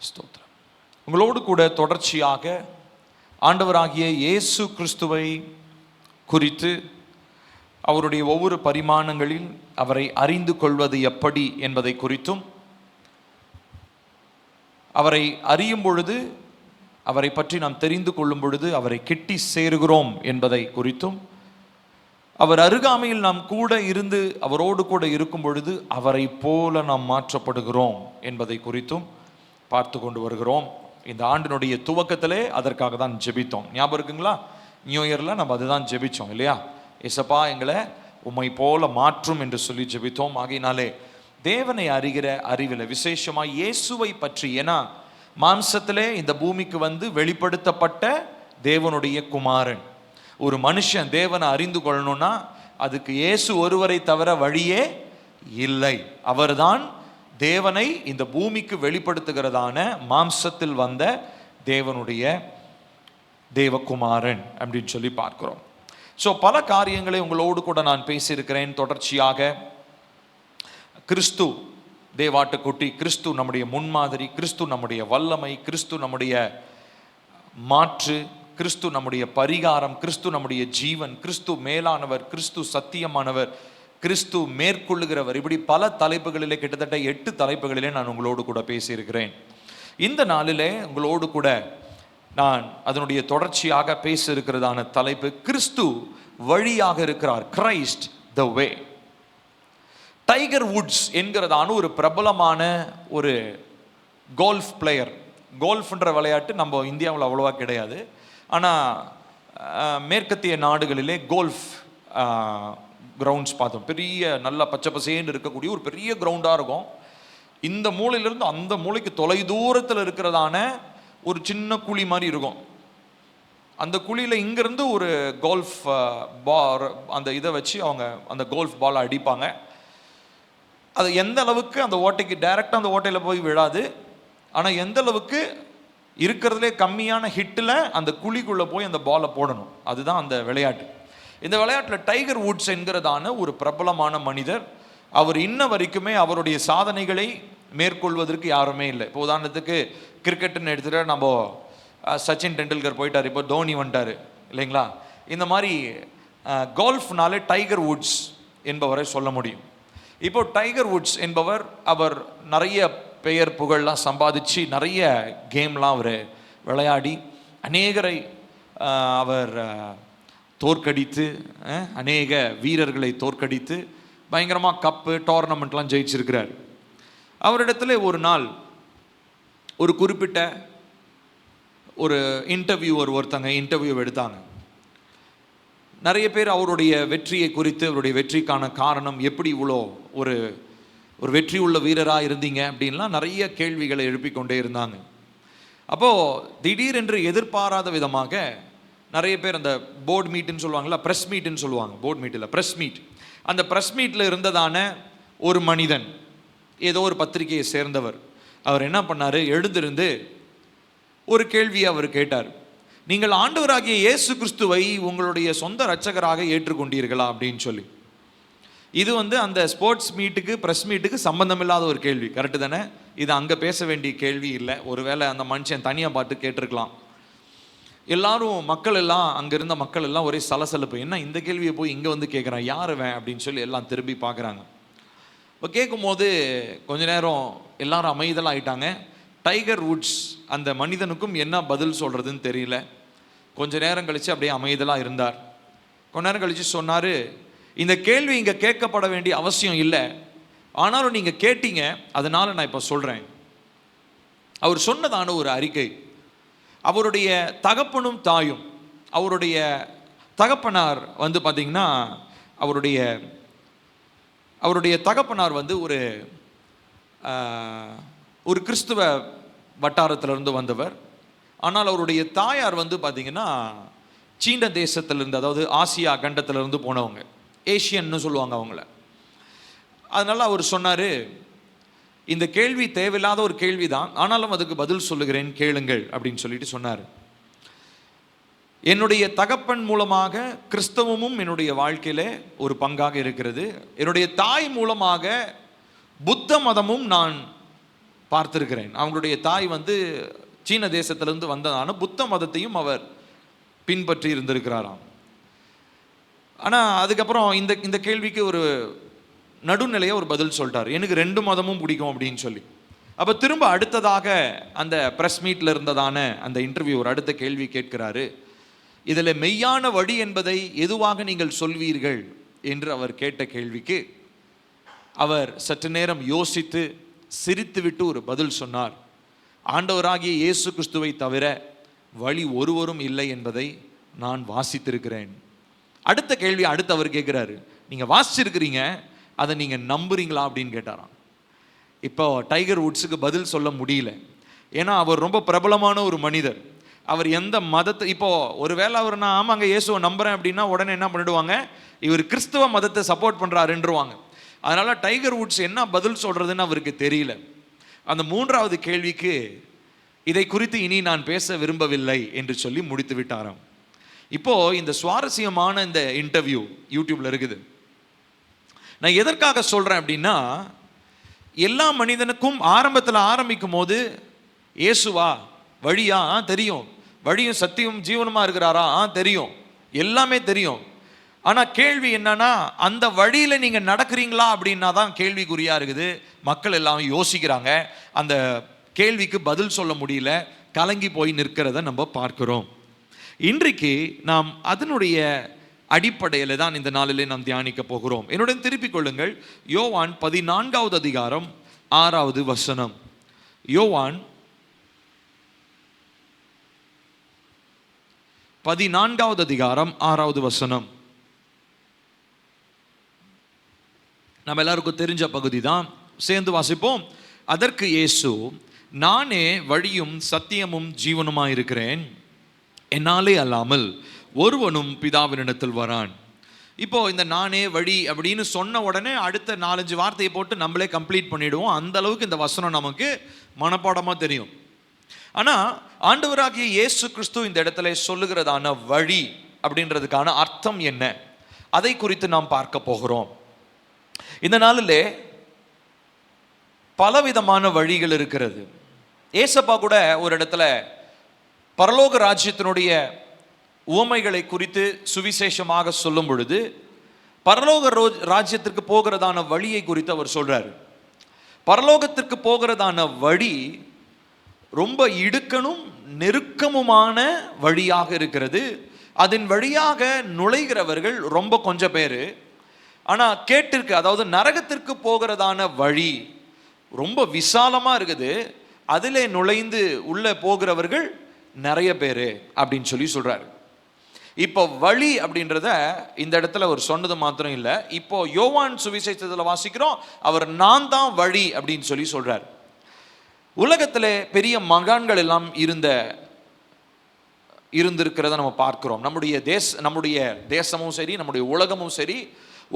ஸ்தோத்திரம். உங்களோடு கூட தொடர்ச்சியாக ஆண்டவராகிய இயேசு கிறிஸ்துவை குறித்து அவருடைய ஒவ்வொரு பரிமாணங்களில் அவரை அறிந்து கொள்வது எப்படி என்பதை குறித்தும், அவரை அறியும் பொழுது, அவரை பற்றி நாம் தெரிந்து கொள்ளும் பொழுது அவரை கிட்டி சேருகிறோம் என்பதை குறித்தும், அவர் அருகாமையில் நாம் கூட இருந்து அவரோடு கூட இருக்கும் பொழுது அவரை போல நாம் மாற்றப்படுகிறோம் என்பதை குறித்தும் பார்த்து கொண்டு வருகிறோம். இந்த ஆண்டினுடைய துவக்கத்திலே அதற்காக தான் ஜெபித்தோம். ஞாபகம் இருக்குங்களா? நியூ இயரில் நம்ம அதுதான் ஜெபித்தோம் இல்லையா? ஏசப்பா எங்களை உம்மை போல மாற்றும் என்று சொல்லி ஜெபித்தோம். ஆகையினாலே தேவனை அறிகிற அறிவில் விசேஷமாக இயேசுவை பற்றி, ஏன்னா மாம்சத்திலே இந்த பூமிக்கு வந்து வெளிப்படுத்தப்பட்ட தேவனுடைய குமாரன். ஒரு மனுஷன் தேவனை அறிந்து கொள்ளணும்னா அதுக்கு இயேசு ஒருவரை தவிர வழியே இல்லை. அவர்தான் தேவனை இந்த பூமிக்கு வெளிப்படுத்துகிறதான மாம்சத்தில் வந்த தேவனுடைய தேவகுமாரன் அப்படின்னு சொல்லி பார்க்கிறோம். ஸோ பல காரியங்களை உங்களோடு கூட நான் பேசியிருக்கிறேன். தொடர்ச்சியாக கிறிஸ்து தேவாட்டுக்குட்டி, கிறிஸ்து நம்முடைய முன்மாதிரி, கிறிஸ்து நம்முடைய வல்லமை, கிறிஸ்து நம்முடைய மாற்று, கிறிஸ்து நம்முடைய பரிகாரம், கிறிஸ்து நம்முடைய ஜீவன், கிறிஸ்து மேலானவர், கிறிஸ்து சத்தியமானவர், கிறிஸ்து மேற்கொள்ளுகிறவர், இப்படி பல தலைப்புகளிலே, கிட்டத்தட்ட 8 தலைப்புகளிலே நான் உங்களோடு கூட பேசியிருக்கிறேன். இந்த நாளிலே உங்களோடு கூட நான் அதனுடைய தொடர்ச்சியாக பேச இருக்கிறதான தலைப்பு கிறிஸ்து வழியாக இருக்கிறார். கிரைஸ்ட் த வே. டைகர் வுட்ஸ் என்கிறதான ஒரு பிரபலமான ஒரு கோல்ஃப் பிளேயர். கோல்ஃப்ன்ற விளையாட்டு நம்ம இந்தியாவில் அவ்வளோவா கிடையாது. ஆனால் மேற்கத்திய நாடுகளிலே கோல்ஃப் கிரவுண்ட்ஸ் பார்த்தோம். பெரிய நல்லா பச்சை பசேன்னு இருக்கக்கூடிய ஒரு பெரிய கிரவுண்டாக இருக்கும். இந்த மூலையிலிருந்து அந்த மூலைக்கு தொலை தூரத்தில் இருக்கிறதான ஒரு சின்ன குழி மாதிரி இருக்கும். அந்த குழியில் இங்கேருந்து ஒரு கோல்ஃப் பால், அந்த இதை வச்சு அவங்க அந்த கோல்ஃப் பாலை அடிப்பாங்க. அது எந்த அளவுக்கு அந்த ஓட்டைக்கு டைரெக்டாக அந்த ஓட்டையில் போய் விழாது. ஆனால் எந்த அளவுக்கு இருக்கிறதுலே கம்மியான ஹிட்டில் அந்த குழிக்குள்ளே போய் அந்த பாலை போடணும். அதுதான் அந்த விளையாட்டு. இந்த விளையாட்டில் டைகர் வுட்ஸ் என்கிறதான ஒரு பிரபலமான மனிதர். அவர் இன்ன வரைக்குமே அவருடைய சாதனைகளை மேற்கொள்வதற்கு யாருமே இல்லை. இப்போ உதாரணத்துக்கு கிரிக்கெட்டுன்னு எடுத்துகிட்டு நம்ம சச்சின் டெண்டுல்கர் போயிட்டார், இப்போ தோனி வந்துட்டார் இல்லைங்களா? இந்த மாதிரி கோல்ஃப்னாலே டைகர் வுட்ஸ் என்பவரை சொல்ல முடியும். இப்போ டைகர் வுட்ஸ் என்பவர், அவர் நிறைய பெயர் புகழ்லாம் சம்பாதிச்சு நிறைய கேம்லாம் அவர் விளையாடி அநேகரை அவர் தோற்கடித்து, அநேக வீரர்களை தோற்கடித்து பயங்கரமாக கப்பு டோர்னமெண்ட்லாம் ஜெயிச்சிருக்கிறார். அவரிடத்துல ஒரு நாள் ஒரு குறிப்பிட்ட ஒரு ஒருத்தங்க இன்டர்வியூ எடுத்தாங்க. நிறைய பேர் அவருடைய வெற்றியை குறித்து, அவருடைய வெற்றிக்கான காரணம், எப்படி இவ்வளோ ஒரு வெற்றி உள்ள வீரராக இருந்தீங்க அப்படின்லாம் நிறைய கேள்விகளை எழுப்பிக்கொண்டே இருந்தாங்க. அப்போது திடீரென்று எதிர்பாராத விதமாக நிறைய பேர் அந்த போர்டு மீட்டுன்னு சொல்லுவாங்களா, ப்ரெஸ் மீட்டுன்னு சொல்லுவாங்க, போர்டு மீட் இல்லை ப்ரெஸ் மீட், அந்த ப்ரெஸ் மீட்டில் இருந்ததான ஒரு மனிதன், ஏதோ ஒரு பத்திரிகையை சேர்ந்தவர், அவர் என்ன பண்ணார், எழுந்திருந்து ஒரு கேள்வியை அவர் கேட்டார். நீங்கள் ஆண்டவராகிய இயேசு கிறிஸ்துவை உங்களுடைய சொந்த இரட்சகராக ஏற்றுக்கொண்டீர்களா அப்படின்னு சொல்லி. இது அந்த ஸ்போர்ட்ஸ் மீட்டுக்கு, ப்ரெஸ் மீட்டுக்கு சம்பந்தமில்லாத ஒரு கேள்வி, கரெக்டு தானே? இது அங்கே பேச வேண்டிய கேள்வி இல்லை. ஒருவேளை அந்த மனுஷன் தனியாக பார்த்து கேட்டிருக்கலாம். எல்லாரும் மக்கள் எல்லாம், அங்கே இருந்த மக்கள் எல்லாம் ஒரே சலசலப்பு, என்ன இந்த கேள்வியை போய் இங்கே வந்து கேட்குறான், யாருவேன் அப்படின்னு சொல்லி எல்லாம் திரும்பி பார்க்குறாங்க. இப்போ கேட்கும்போது கொஞ்ச நேரம் எல்லாரும் அமைதலாக ஆயிட்டாங்க. டைகர் வுட்ஸ் அந்த மனிதனுக்கும் என்ன பதில் சொல்கிறதுன்னு தெரியல. கொஞ்ச நேரம் கழித்து அப்படியே அமைதலாக இருந்தார். கொஞ்ச நேரம் கழித்து சொன்னார், இந்த கேள்வி இங்கே கேட்கப்பட வேண்டிய அவசியம் இல்லை, ஆனாலும் நீங்கள் கேட்டீங்க, அதனால் நான் இப்போ சொல்கிறேன். அவர் சொன்னதான ஒரு அறிக்கை, அவருடைய தகப்பனும் தாயும், அவருடைய தகப்பனார் பார்த்திங்கன்னா அவருடைய தகப்பனார் ஒரு கிறிஸ்துவ வட்டாரத்திலிருந்து வந்தவர். ஆனால் அவருடைய தாயார் பார்த்திங்கன்னா சீன தேசத்திலிருந்து, அதாவது ஆசியா கண்டத்திலிருந்து போனவங்க, ஏஷியன்னு சொல்லுவாங்க அவங்கள. அதனால் அவர் சொன்னார், இந்த கேள்வி தேவையில்லாத ஒரு கேள்வி தான், ஆனாலும் அதுக்கு பதில் சொல்லுகிறேன் கேளுங்கள் அப்படின்னு சொல்லிட்டு சொன்னார். என்னுடைய தகப்பன் மூலமாக கிறிஸ்தவமும் என்னுடைய வாழ்க்கையில ஒரு பங்காக இருக்கிறது. என்னுடைய தாய் மூலமாக புத்த மதமும் நான் பார்த்திருக்கிறேன். அவங்களுடைய தாய் சீன தேசத்திலிருந்து வந்ததான புத்த மதத்தையும் அவர் பின்பற்றி இருந்திருக்கிறாராம். ஆனால் அதுக்கப்புறம் இந்த கேள்விக்கு ஒரு நடுநிலையை ஒரு பதில் சொல்லிட்டார், எனக்கு 2 மதமும் பிடிக்கும் அப்படின்னு சொல்லி. அப்போ திரும்ப அடுத்ததாக அந்த ப்ரெஸ் மீட்டில் இருந்ததான அந்த இன்டர்வியூவர் அடுத்த கேள்வி கேட்கிறாரு, இதில் மெய்யான வழி என்பதை எதுவாக நீங்கள் சொல்வீர்கள் என்று அவர் கேட்ட கேள்விக்கு அவர் சற்று நேரம் யோசித்து சிரித்துவிட்டு ஒரு பதில் சொன்னார், ஆண்டவராகிய இயேசு கிறிஸ்துவை தவிர வழி ஒருவரும் இல்லை என்பதை நான் வாசித்திருக்கிறேன். அடுத்த கேள்வி அவர் கேட்குறாரு, நீங்கள் வாசிச்சிருக்கிறீங்க, அதை நீங்கள் நம்புறீங்களா அப்படின்னு கேட்டாராம். இப்போ டைகர் வுட்ஸுக்கு பதில் சொல்ல முடியல, ஏன்னா அவர் ரொம்ப பிரபலமான ஒரு மனிதர். அவர் எந்த மதத்தை, இப்போ ஒருவேளை அவர் நான் ஆமாங்க இயேசுவை நம்புறேன் அப்படின்னா உடனே என்ன பண்ணிடுவாங்க, இவர் கிறிஸ்தவ மதத்தை சப்போர்ட் பண்ணுறாருன்றவாங்க. அதனால டைகர் வுட்ஸ் என்ன பதில் சொல்றதுன்னு அவருக்கு தெரியல. அந்த 3வது கேள்விக்கு இதை குறித்து இனி நான் பேச விரும்பவில்லை என்று சொல்லி முடித்து விட்டாராம். இப்போ இந்த சுவாரஸ்யமான இந்த இன்டர்வியூ யூடியூப்ல இருக்குது. நான் எதற்காக சொல்றேன் அப்படின்னா, எல்லா மனிதனுக்கும் ஆரம்பத்தில் ஆரம்பிக்கும் போது இயேசுவா வழியா தெரியும், வழியும் சத்தியம் ஜீவனுமா இருக்கிறாரா தெரியும், எல்லாமே தெரியும். ஆனால் கேள்வி என்னன்னா, அந்த வழியில் நீங்கள் நடக்கிறீங்களா அப்படின்னா தான் கேள்விக்குறியாக இருக்குது. மக்கள் எல்லாம் யோசிக்கிறாங்க, அந்த கேள்விக்கு பதில் சொல்ல முடியல, கலங்கி போய் நிற்கிறத நம்ம பார்க்கிறோம். இன்றைக்கு நாம் அதனுடைய அடிப்படையில் தான் இந்த நாளிலே நாம் தியானிக்க போகிறோம். என்னுடன் திருப்பிக் கொள்ளுங்கள், யோவான் 14வது அதிகாரம் 6வது வசனம். யோவான் 14வது அதிகாரம் 6வது வசனம். நம்ம எல்லாருக்கும் தெரிஞ்ச பகுதி தான், சேர்ந்து வாசிப்போம். அதற்கு இயேசு, நானே வழியும் சத்தியமும் ஜீவனுமாய் இருக்கிறேன், என்னாலே அல்லாமல் ஒருவனும் பிதாவினிடத்தில் வரான். இப்போ இந்த நானே வழி அப்படின்னு சொன்ன உடனே அடுத்த 4-5 வார்த்தையை போட்டு நம்மளே கம்ப்ளீட் பண்ணிடுவோம். அந்த அளவுக்கு இந்த வசனம் நமக்கு மனப்பாடமாக தெரியும். ஆனால் ஆண்டவராகிய இயேசு கிறிஸ்து இந்த இடத்துல சொல்லுகிறதான வழி அப்படின்றதுக்கான அர்த்தம் என்ன, அதை குறித்து நாம் பார்க்க போகிறோம். இந்த நாளிலே பலவிதமான வழிகள் இருக்கிறது. ஏசப்பா கூட ஒரு இடத்துல பரலோக ராஜ்யத்தினுடைய உவமைகளை குறித்து சுவிசேஷமாக சொல்லும் பொழுது பரலோக ராஜ்யத்திற்கு போகிறதான வழியை குறித்து அவர் சொல்றாரு. பரலோகத்திற்கு போகிறதான வழி ரொம்ப இடுக்கணும் நெருக்கமுமான வழியாக இருக்கிறது. அதன் வழியாக நுழைகிறவர்கள் ரொம்ப கொஞ்சம் பேர். ஆனால் கேட்டிருக்கு, அதாவது நரகத்திற்கு போகிறதான வழி ரொம்ப விசாலமாக இருக்குது, அதிலே நுழைந்து உள்ளே போகிறவர்கள் நிறைய பேர் அப்படின்னு சொல்லி சொல்கிறாரு. இப்போ வழி அப்படின்றத இந்த இடத்துல அவர் சொன்னது மாத்திரம் இல்லை, இப்போ யோவான் சுவிசேஷத்தில் வாசிக்கிறோம், அவர் நான் தான் வழி அப்படின்னு சொல்லி சொல்கிறார். உலகத்தில் பெரிய மகான்கள் எல்லாம் இருந்திருக்கிறத நம்ம பார்க்கிறோம். நம்முடைய தேசமும் சரி, நம்முடைய உலகமும் சரி,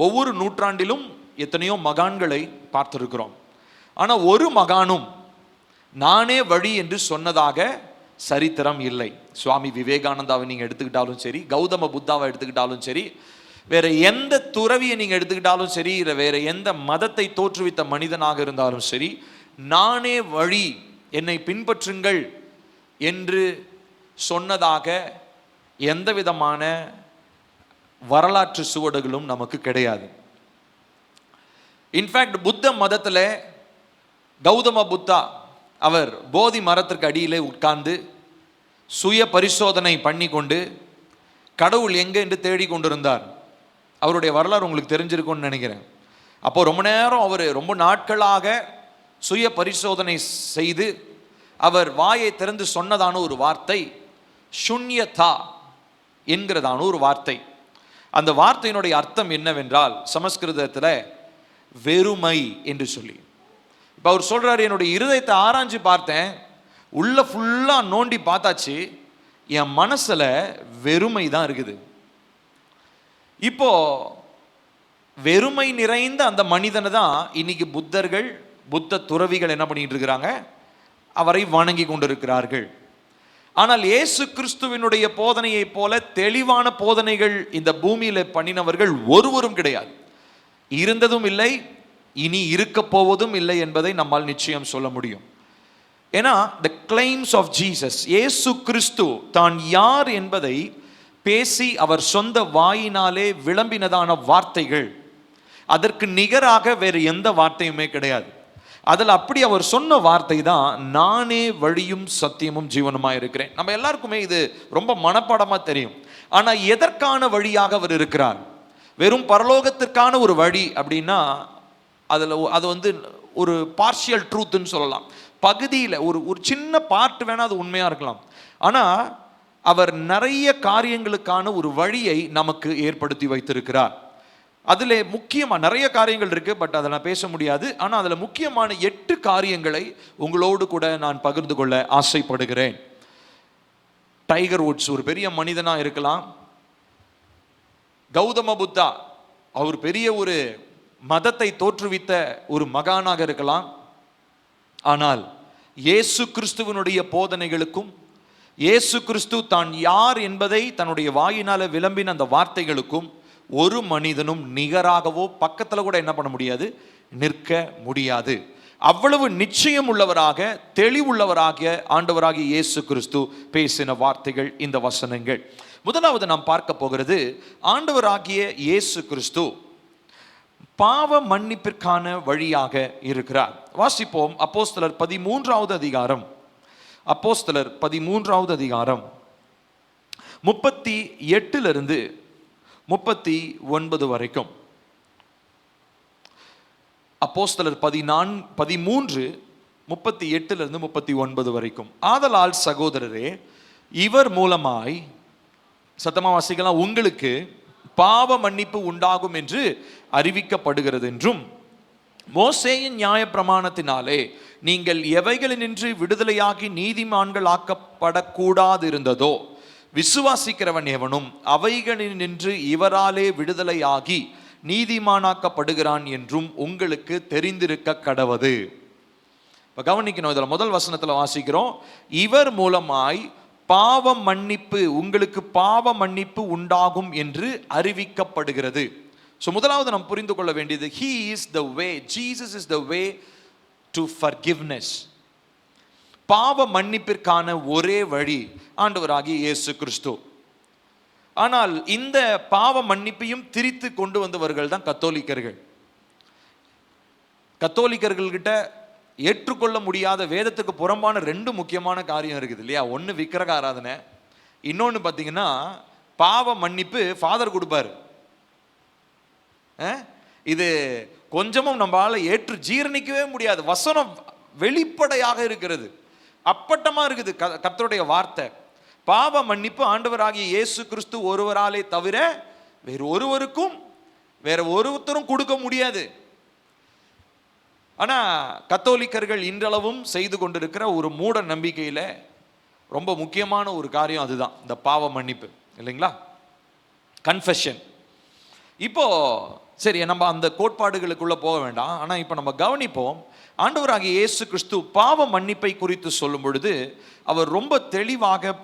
ஒவ்வொரு நூற்றாண்டிலும் எத்தனையோ மகான்களை பார்த்திருக்கிறோம். ஆனால் ஒரு மகானும் நானே வழி என்று சொன்னதாக சரித்திரம் இல்லை. சுவாமி விவேகானந்தாவை நீங்கள் எடுத்துக்கிட்டாலும் சரி, கௌதம புத்தாவை எடுத்துக்கிட்டாலும் சரி, வேற எந்த துறவியை நீங்கள் எடுத்துக்கிட்டாலும் சரி, இல்லை வேற எந்த மதத்தை தோற்றுவித்த மனிதனாக இருந்தாலும் சரி, நானே வழி, என்னை பின்பற்றுங்கள் என்று சொன்னதாக எந்த விதமான வரலாற்று சுவடுகளும் நமக்கு கிடையாது. இன்ஃபேக்ட் புத்த மதத்தில் கௌதம புத்தா அவர் போதி மரத்திற்கு அடியிலே உட்கார்ந்து சுய பரிசோதனை பண்ணி கொண்டு கடவுள் எங்கே என்று தேடிக்கொண்டிருந்தார். அவருடைய வரலாறு உங்களுக்கு தெரிஞ்சிருக்கும்னு நினைக்கிறேன். அப்போ ரொம்ப நாட்களாக சுய பரிசோதனை செய்து அவர் வாயை திறந்து சொன்னதான ஒரு வார்த்தை ஷுன்யதா என்கிறதான ஒரு வார்த்தை. அந்த வார்த்தையினுடைய அர்த்தம் என்னவென்றால் சமஸ்கிருதத்தில் வெறுமை என்று சொல்லி. இப்போ அவர் சொல்றாரு, என்னுடைய இருதயத்தை ஆராய்ஞ்சு பார்த்தேன், உள்ள ஃபுல்லாக நோண்டி பார்த்தாச்சு, என் மனசுல வெறுமை தான் இருக்குது. இப்போ வெறுமை நிறைந்த அந்த மனிதனை தான் இன்னைக்கு புத்தர்கள், புத்த துறவிகள் என்ன பண்ணிட்டு இருக்கிறாங்க, அவரை வணங்கி கொண்டிருக்கிறார்கள். ஆனால் இயேசு கிறிஸ்துவினுடைய போதனையை போல தெளிவான போதனைகள் இந்த பூமியில பண்ணினவர்கள் ஒருவரும் கிடையாது, இருந்ததும் இல்லை, இனி இருக்க போவதும் இல்லை என்பதை நம்மால் நிச்சயம் சொல்ல முடியும். ஏன்னா the claims of Jesus, இயேசு கிறிஸ்து தான் யார் என்பதை பேசி அவர் சொந்த வாயினாலே விளம்பினதான வார்த்தைகள் அதற்கு நிகராக வேறு எந்த வார்த்தையுமே கிடையாது. அதில் அப்படி அவர் சொன்ன வார்த்தை தான், நானே வழியும் சத்தியமும் ஜீவனுமா இருக்கிறேன். நம்ம எல்லாருக்குமே இது ரொம்ப மனப்பாடமாக தெரியும். ஆனால் எதற்கான வழியாக அவர் இருக்கிறார்? வெறும் பரலோகத்திற்கான ஒரு வழி அப்படின்னா அது வந்து ஒரு பார்ஷியல் ட்ரூத்துன்னு சொல்லலாம். பகுதியில் ஒரு சின்ன பார்ட் வேணால் அது உண்மையாக இருக்கலாம். ஆனால் அவர் நிறைய காரியங்களுக்கான ஒரு வழியை நமக்கு ஏற்படுத்தி வைத்திருக்கிறார். அதில் முக்கியமாக நிறைய காரியங்கள் இருக்குது, பட் அதை நான் பேச முடியாது. ஆனால் அதில் முக்கியமான 8 காரியங்களை உங்களோடு கூட நான் பகிர்ந்து கொள்ள ஆசைப்படுகிறேன். டைகர் வுட்ஸ் ஒரு பெரிய மனிதனாக இருக்கலாம். கௌதம புத்தா அவர் பெரிய ஒரு மதத்தை தோற்றுவித்த ஒரு மகானாக இருக்கலாம். ஆனால் இயேசு கிறிஸ்துவனுடைய போதனைகளுக்கும் இயேசு கிறிஸ்து தான் யார் என்பதை தன்னுடைய வாயினால விளம்பின அந்த வார்த்தைகளுக்கும் ஒரு மனிதனும் நிகராகவோ பக்கத்தில் கூட என்ன பண்ண முடியாது, நிற்க முடியாது. அவ்வளவு நிச்சயம் உள்ளவராக, தெளிவுள்ளவராக ஆண்டவராகிய இயேசு கிறிஸ்து பேசின வார்த்தைகள் இந்த வசனங்கள். முதலாவது நாம் பார்க்க போகிறது, ஆண்டவராகிய இயேசு கிறிஸ்து பாவ மன்னிப்பிற்கான வழியாக இருக்கிறார். வாசிப்போம். அப்போஸ்தலர் 13வது அதிகாரம், அப்போஸ்தலர் 13வது அதிகாரம் 38 39 வரைக்கும். அப்போஸ்தலர் 13 38 39 வரைக்கும். ஆதலால் சகோதரரே, இவர் மூலமாய், சத்தமா வாசிக்கலாம், உங்களுக்கு பாவ மன்னிப்பு உண்டாகும் என்று அறிவிக்கப்படுகிறது என்றும், மோசேயின் நியாய பிரமாணத்தினாலே நீங்கள் எவைகளினின்று விடுதலையாகி நீதிமான்கள் ஆக்கப்படக்கூடாது இருந்ததோ, விசுவாசிக்கிறவன் எவனும் அவைகளினின்று இவராலே விடுதலையாகி நீதிமானாக்கப்படுகிறான் என்றும் உங்களுக்கு தெரிந்திருக்க கடவது. இப்ப கவனிக்கணும், இதுல முதல் வசனத்துல வாசிக்கிறோம், இவர் மூலமாய் பாவ மன்னிப்பு, உங்களுக்கு பாவ மன்னிப்பு உண்டாகும் என்று அறிவிக்கப்படுகிறது. ஸோ முதலாவது நாம் புரிந்து கொள்ள வேண்டியது, he is the way, Jesus is the way to forgiveness. பாவ மன்னிப்பிற்கான ஒரே வழி ஆண்டவராகிய இயேசு கிறிஸ்து. ஆனால் இந்த பாவ மன்னிப்பையும் திரித்து கொண்டு வந்தவர்கள் தான் கத்தோலிக்கர்கள். கத்தோலிக்கர்கள்கிட்ட ஏற்றுக்கொள்ள முடியாத, வேதத்துக்கு புறம்பான 2 முக்கியமான காரியம் இருக்குது இல்லையா? ஒன்று விக்கிரக ஆராதனை, இன்னொன்று பார்த்தீங்கன்னா பாவ மன்னிப்பு ஃபாதர் கொடுப்பாரு. இது கொஞ்சமும் நம்மளால ஏற்று ஜீரணிக்கவே முடியாது. வசனம் வெளிப்படையாக இருக்கிறது, அப்பட்டமா இருக்குது கர்த்தருடைய வார்த்தை. பாவ மன்னிப்பு ஆண்டவராகிய இயேசு கிறிஸ்து ஒருவராலே தவிர வேறு ஒருவருக்கும் வேற ஒருத்தரும் கொடுக்க முடியாது. ஆனா கத்தோலிக்கர்கள் இன்றளவும் செய்து கொண்டிருக்கிற ஒரு மூட நம்பிக்கையில ரொம்ப முக்கியமான ஒரு காரியம் அதுதான், இந்த பாவ மன்னிப்பு இல்லைங்களா, கன்ஃபெஷன். இப்போ சரி, நம்ம அந்த கோட்பாடுகளுக்குள்ள போக வேண்டாம். ஆனா இப்ப நம்ம கவனிப்போம், ஆண்டவராகிய இயேசு கிறிஸ்து பாவ மன்னிப்பை குறித்து சொல்லும் பொழுது அவர் ரொம்ப தெளிவாக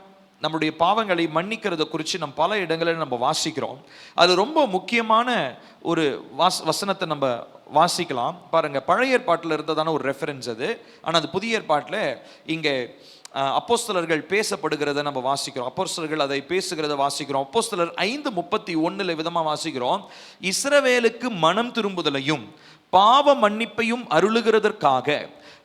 நம்முடைய பாவங்களை மன்னிக்கிறத குறித்து நம்ம பல இடங்களில் நம்ம வாசிக்கிறோம். அது ரொம்ப முக்கியமான ஒரு வசனத்தை நம்ம வாசிக்கலாம் பாருங்க. பழைய ஏற்பாட்டில் இருந்ததான ஒரு ரெஃபரன்ஸ் அது. ஆனால் அது புதிய ஏற்பாட்டில் இங்கே அப்போஸ்தலர்கள் பேசப்படுகிறத நம்ம வாசிக்கிறோம். அப்போஸ்தலர்கள் அதை பேசுகிறத வாசிக்கிறோம். அப்போஸ்தலர் 5:31 விதமாக வாசிக்கிறோம், இஸ்ரவேலுக்கு மனம் திரும்புதலையும் பாவ மன்னிப்பையும் அருளுகிறதற்காக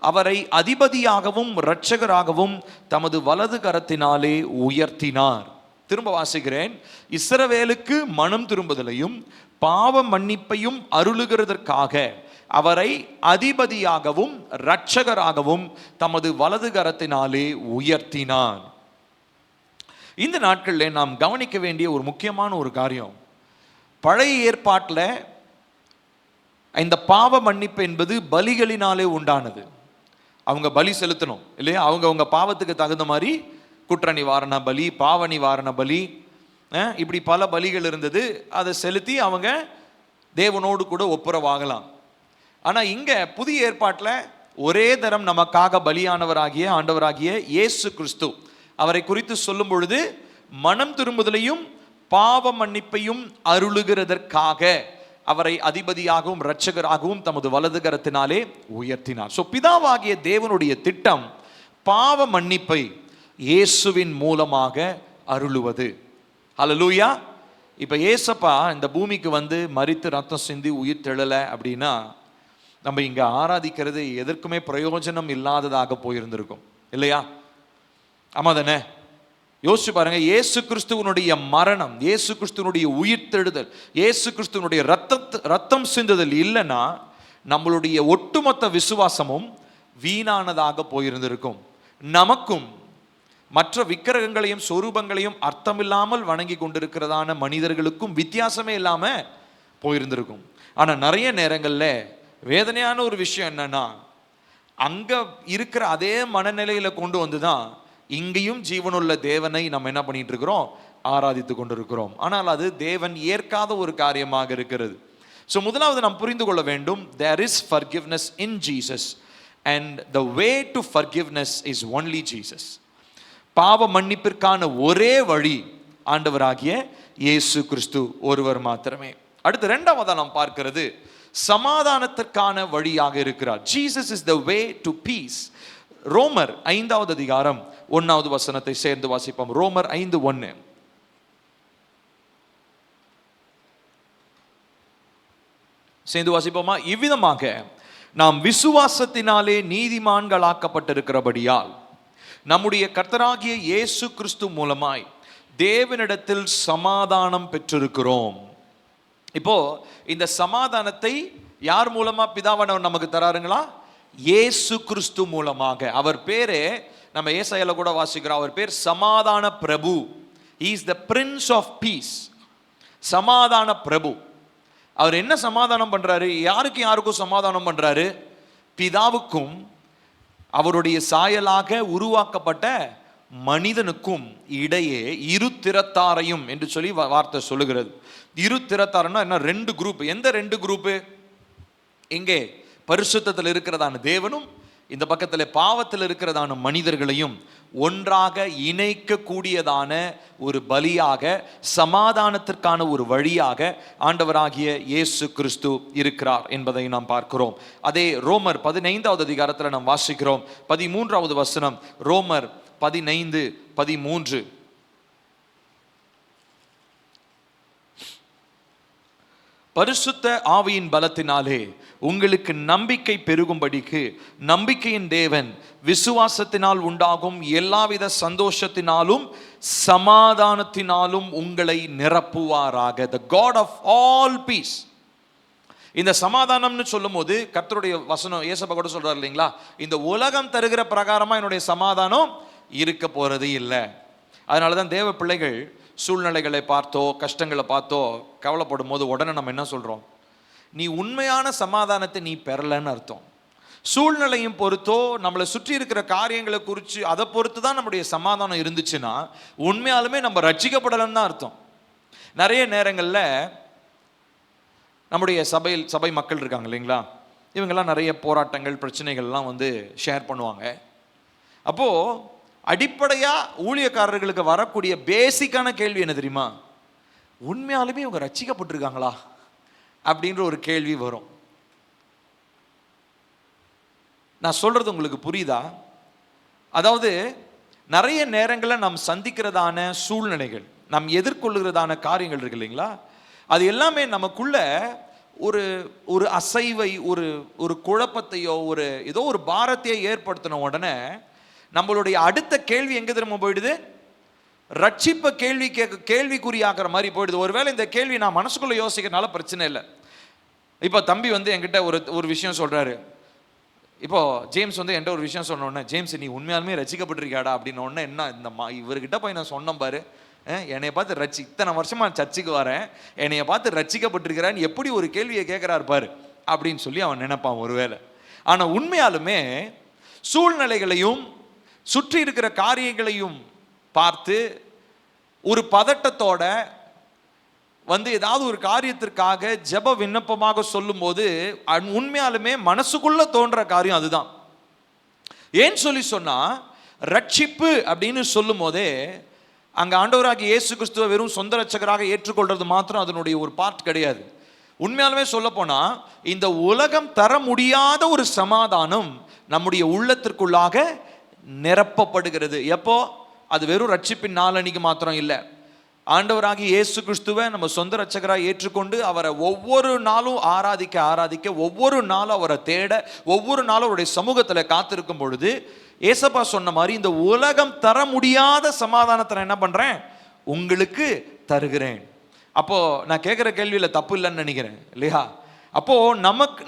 அவரை அதிபதியாகவும் இரட்சகராகவும் தமது வலது கரத்தினாலே உயர்த்தினார். திரும்ப வாசிக்கிறேன், இஸ்ரவேலுக்கு மனம் திரும்புதலையும் பாவ மன்னிப்பையும் அருளுகிறதற்காக அவரை அதிபதியாகவும் இரட்சகராகவும் தமது வலது கரத்தினாலே உயர்த்தினார். இந்த நாட்களில் நாம் கவனிக்க வேண்டிய ஒரு முக்கியமான ஒரு காரியம், பழைய ஏற்பாட்டில் இந்த பாவ மன்னிப்பு என்பது பலிகளினாலே உண்டானது. அவங்க பலி செலுத்தணும் இல்லையா? அவங்க பாவத்துக்கு தகுந்த மாதிரி குற்ற நிவாரண பலி, பாவ நிவாரண பலி, இப்படி பல பலிகள் இருந்தது. அதை செலுத்தி அவங்க தேவனோடு கூட ஒப்புரவாகலாம். ஆனால் இங்கே புதிய ஏற்பாட்டில் ஒரே தரம் நமக்காக பலியானவராகிய ஆண்டவராகிய இயேசு கிறிஸ்து அவரை குறித்து சொல்லும் பொழுது மனம் திரும்புதலையும் பாவ மன்னிப்பையும் அருளுகிறதற்காக அவரை அதிபதியாகவும் இரட்சகராகவும் தமது வலது கரத்தினாலே உயர்த்தினார். ஸோ பிதாவாகிய தேவனுடைய திட்டம் பாவ மன்னிப்பை இயேசுவின் மூலமாக அருளுவது. ஹல்லேலூயா. இப்போ ஏசப்பா இந்த பூமிக்கு வந்து மரித்து ரத்தம் சிந்தி உயிர் தெழலை அப்படின்னா நம்ம இங்கே ஆராதிக்கிறது எதற்குமே பிரயோஜனம் இல்லாததாக போயிருந்திருக்கும் இல்லையா? ஆமா தானே? யோசிச்சு பாருங்க, இயேசு கிறிஸ்துவனுடைய மரணம், இயேசு கிறிஸ்துவனுடைய உயிர் தெழுதல், இயேசு கிறிஸ்துவனுடைய ரத்தம் சிந்துதல் இல்லைன்னா நம்மளுடைய ஒட்டுமொத்த விசுவாசமும் வீணானதாக போயிருந்திருக்கும். நமக்கும் மற்ற விக்கிரகங்களையும் சொரூபங்களையும் அர்த்தமில்லாமல் வணங்கி கொண்டிருக்கிறதான மனிதர்களுக்கும் வித்தியாசமே இல்லாம போயிருந்திருக்கும். ஆனா நிறைய நேரங்கள்ல வேதனையான ஒரு விஷயம் என்னன்னா, அங்க இருக்கிற அதே மனநிலையில கொண்டு வந்துதான் இங்கேயும் ஜீவனுள்ள தேவனை நம்ம என்ன பண்ணிட்டு இருக்கிறோம், ஆராதித்து கொண்டிருக்கிறோம். ஆனால் அது தேவன் ஏற்காத ஒரு காரியமாக இருக்கிறது. ஸோ முதலாவது நாம் புரிந்து கொள்ள வேண்டும், there is forgiveness in Jesus and the way to forgiveness is only Jesus. பாவ மன்னிப்பிற்கான ஒரே வழி ஆண்டவராகிய இயேசு கிறிஸ்து ஒருவர் மாத்திரமே. அடுத்து இரண்டாவதா நாம் பார்க்கிறது, சமாதானத்திற்கான வழியாக இருக்கிறார். Jesus is the way to peace. ரோமர் 5வது அதிகாரம் 1வது வசனத்தை சேர்ந்து வாசிப்போம். ரோமர் 5:1. சேர்ந்து வாசிப்போமா? இவ்விதமாக நாம் விசுவாசத்தினாலே நீதிமான்களாக்கப்பட்டிருக்கிறபடியால் நம்முடைய கர்த்தராகிய இயேசு கிறிஸ்து மூலமாய் தேவனிடத்தில் சமாதானம் பெற்றிருக்கிறோம். இப்போ இந்த சமாதானத்தை யார் மூலமா பிதாவானவர் நமக்கு தராருங்களா? இயேசு கிறிஸ்து மூலமாக. அவர் பேரே நம்ம ஏசாயால கூட வாசிக்கிறோம், அவர் பேர் சமாதான பிரபு. He is the Prince of Peace. சமாதான பிரபு. அவர் என்ன சமாதானம் பண்றாரு? யாருக்கும் சமாதானம் பண்றாரு? பிதாவுக்கும் அவருடைய சாயலாக உருவாக்கப்பட்ட மனிதனுக்கும் இடையே இரு திறத்தாரையும் என்று சொல்லி வார்த்தை சொல்லுகிறது. இரு திறத்தாரன்னா என்ன? ரெண்டு குரூப். எந்த ரெண்டு குரூப்பு? எங்கே பரிசுத்தத்தில் இருக்கிறதான தேவனும் இந்த பக்கத்தில் பாவத்தில் இருக்கிறதான மனிதர்களையும் ஒன்றாக இணைக்க கூடியதான ஒரு பலியாக, சமாதானத்திற்கான ஒரு வழியாக ஆண்டவராகிய இயேசு கிறிஸ்து இருக்கிறார் என்பதை நாம் பார்க்கிறோம். அதே ரோமர் 15வது அதிகாரத்தில் நாம் வாசிக்கிறோம் 13வது வசனம். ரோமர் 15:13. பரிசுத்த ஆவியின் பலத்தினாலே உங்களுக்கு நம்பிக்கை பெருகும்படிக்கு நம்பிக்கையின் தேவன் விசுவாசத்தினால் உண்டாகும் எல்லாவித சந்தோஷத்தினாலும் சமாதானத்தினாலும் உங்களை நிரப்புவாராக. The God of all peace. இந்த சமாதானம்னு சொல்லும் போது கர்த்தருடைய வசனம் ஏசப்பா கூட சொல்றாரு இல்லைங்களா, இந்த உலகம் தருகிற பிரகாரமா என்னுடைய சமாதானம் இருக்க போறது இல்லை. அதனாலதான் தேவ பிள்ளைகள் சூழ்நிலைகளை பார்த்தோ கஷ்டங்களை பார்த்தோ கவலைப்படும் போது உடனே நம்ம என்ன சொல்றோம்? நீ உண்மையான சமாதானத்தை நீ பெறலன்னு அர்த்தம். சூழ்நிலையும் பொறுத்தோ நம்மளை சுற்றி இருக்கிற காரியங்களை குறித்து அதை பொறுத்து தான் நம்முடைய சமாதானம் இருந்துச்சுன்னா உண்மையாலுமே நம்ம ரட்சிக்கப்படலன்னு தான் அர்த்தம். நிறைய நேரங்களில் நம்முடைய சபை மக்கள் இருக்காங்க இல்லைங்களா, இவங்கெல்லாம் நிறைய போராட்டங்கள் பிரச்சனைகள்லாம் வந்து ஷேர் பண்ணுவாங்க. அப்போது அடிப்படையாக ஊழியக்காரர்களுக்கு வரக்கூடிய பேசிக்கான கேள்வி என்ன தெரியுமா? உண்மையாலுமே இவங்க ரட்சிக்கப்பட்டிருக்காங்களா அப்படின்ற ஒரு கேள்வி வரும். நான் சொல்றது உங்களுக்கு புரியுதா? அதாவது நிறைய நேரங்களில் நாம் சந்திக்கிறதான சூழ்நிலைகள், நாம் எதிர்கொள்ளுகிறதான காரியங்கள் இருக்கு இல்லைங்களா, அது எல்லாமே நமக்குள்ள ஒரு ஒரு அசைவை, ஒரு குழப்பத்தையோ ஏதோ ஒரு பாரத்தையோ ஏற்படுத்தின உடனே நம்மளுடைய அடுத்த கேள்வி எங்க திரும்ப போயிடுது? ரட்சிப்ப கேள்விக்குறியாக்குற மாதிரி போயிடுது. ஒருவேளை இந்த கேள்வி நான் மனசுக்குள்ள யோசிக்கிறதுனால பிரச்சனை இல்லை. இப்போ தம்பி வந்து என்கிட்ட ஒரு விஷயம் சொல்றாரு. இப்போ ஜேம்ஸ் வந்து என்கிட்ட ஒரு விஷயம் சொன்ன உடனே, ஜேம்ஸ் நீ உண்மையாலுமே ரட்சிக்கப்பட்டிருக்கியாடா அப்படின்னு உடனே, என்ன இந்த இவர்கிட்ட போய் நான் சொன்னேன் பாரு, என்னைய பார்த்து இத்தனை வருஷமா சர்ச்சுக்கு வரேன், என்னைய பார்த்து ரட்சிக்கப்பட்டிருக்கிறான்னு எப்படி ஒரு கேள்வியை கேட்கிறாரு பாரு அப்படின்னு சொல்லி அவன் நினைப்பான் ஒருவேளை. ஆனா உண்மையாலுமே சூழ்நிலைகளையும் சுற்றி இருக்கிற காரியங்களையும் பார்த்து ஒரு பதட்டத்தோட வந்து ஏதாவது ஒரு காரியத்திற்காக ஜெப விண்ணப்பமாக சொல்லும் போது உண்மையாலுமே மனசுக்குள்ள தோன்ற காரியம் அதுதான். ஏன் சொல்லி சொன்னா, ரட்சிப்பு அப்படின்னு சொல்லும் போதே அங்க ஆண்டவராகிய இயேசு கிறிஸ்துவை வெறும் சொந்த ரட்சகராக ஏற்றுக்கொள்றது மாத்திரம் அதனுடைய ஒரு பார்ட் கிடையாது. உண்மையாலுமே சொல்ல போனா இந்த உலகம் தர முடியாத ஒரு சமாதானம் நம்முடைய உள்ளத்திற்குள்ளாக நிரப்பப்படுகிறது. எப்போ? அது வெறும் ரட்சிப்பின் நாளன்னைக்கு மாத்திரம் இல்லை. ஆண்டவராகி இயேசு கிறிஸ்துவை நம்ம சொந்த ரட்சகராக ஏற்றுக்கொண்டு அவரை ஒவ்வொரு நாளும் ஆராதிக்க ஒவ்வொரு நாளும் அவரை தேட ஒவ்வொரு நாளும் அவருடைய சமூகத்தில் காத்திருக்கும் பொழுது ஏசப்பா சொன்ன மாதிரி இந்த உலகம் தர முடியாத சமாதானத்தை நான் என்ன பண்றேன்? உங்களுக்கு தருகிறேன். அப்போ நான் கேட்குற கேள்வியில் தப்பு இல்லைன்னு நினைக்கிறேன் இல்லையா? அப்போ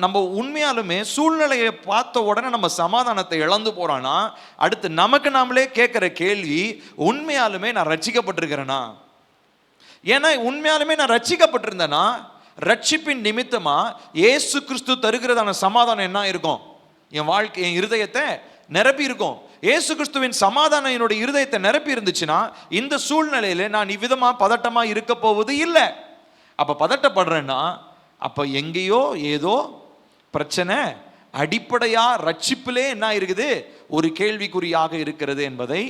நம்ம உண்மையாலுமே சூழ்நிலையை பார்த்த உடனே நம்ம சமாதானத்தை இழந்து போறோம்னா அடுத்து நமக்கு நாமளே கேட்கிற கேள்வி, உண்மையாலுமே நான் ரட்சிக்கப்பட்டிருக்கிறேனா? ஏன்னா உண்மையாலுமே நான் ரட்சிக்கப்பட்டிருந்தேன்னா ரட்சிப்பின் நிமித்தமா இயேசு கிறிஸ்து தருகிறதான சமாதானம் என்ன இருக்கும்? என் வாழ்க்கை, என் இருதயத்தை நிரப்பி இருக்கும். இயேசு கிறிஸ்துவின் சமாதானம் என்னுடைய இருதயத்தை நிரப்பி இருந்துச்சுன்னா இந்த சூழ்நிலையில நான் இவ்விதமா பதட்டமா இருக்க போவது இல்லை. அப்ப பதட்டப்படுறேன்னா அப்ப எங்கேயோ ஏதோ பிரச்சனை அடிப்படையா ரட்சிப்பிலே என்ன இருக்குது? ஒரு கேள்விக்குறியாக இருக்கிறது என்பதை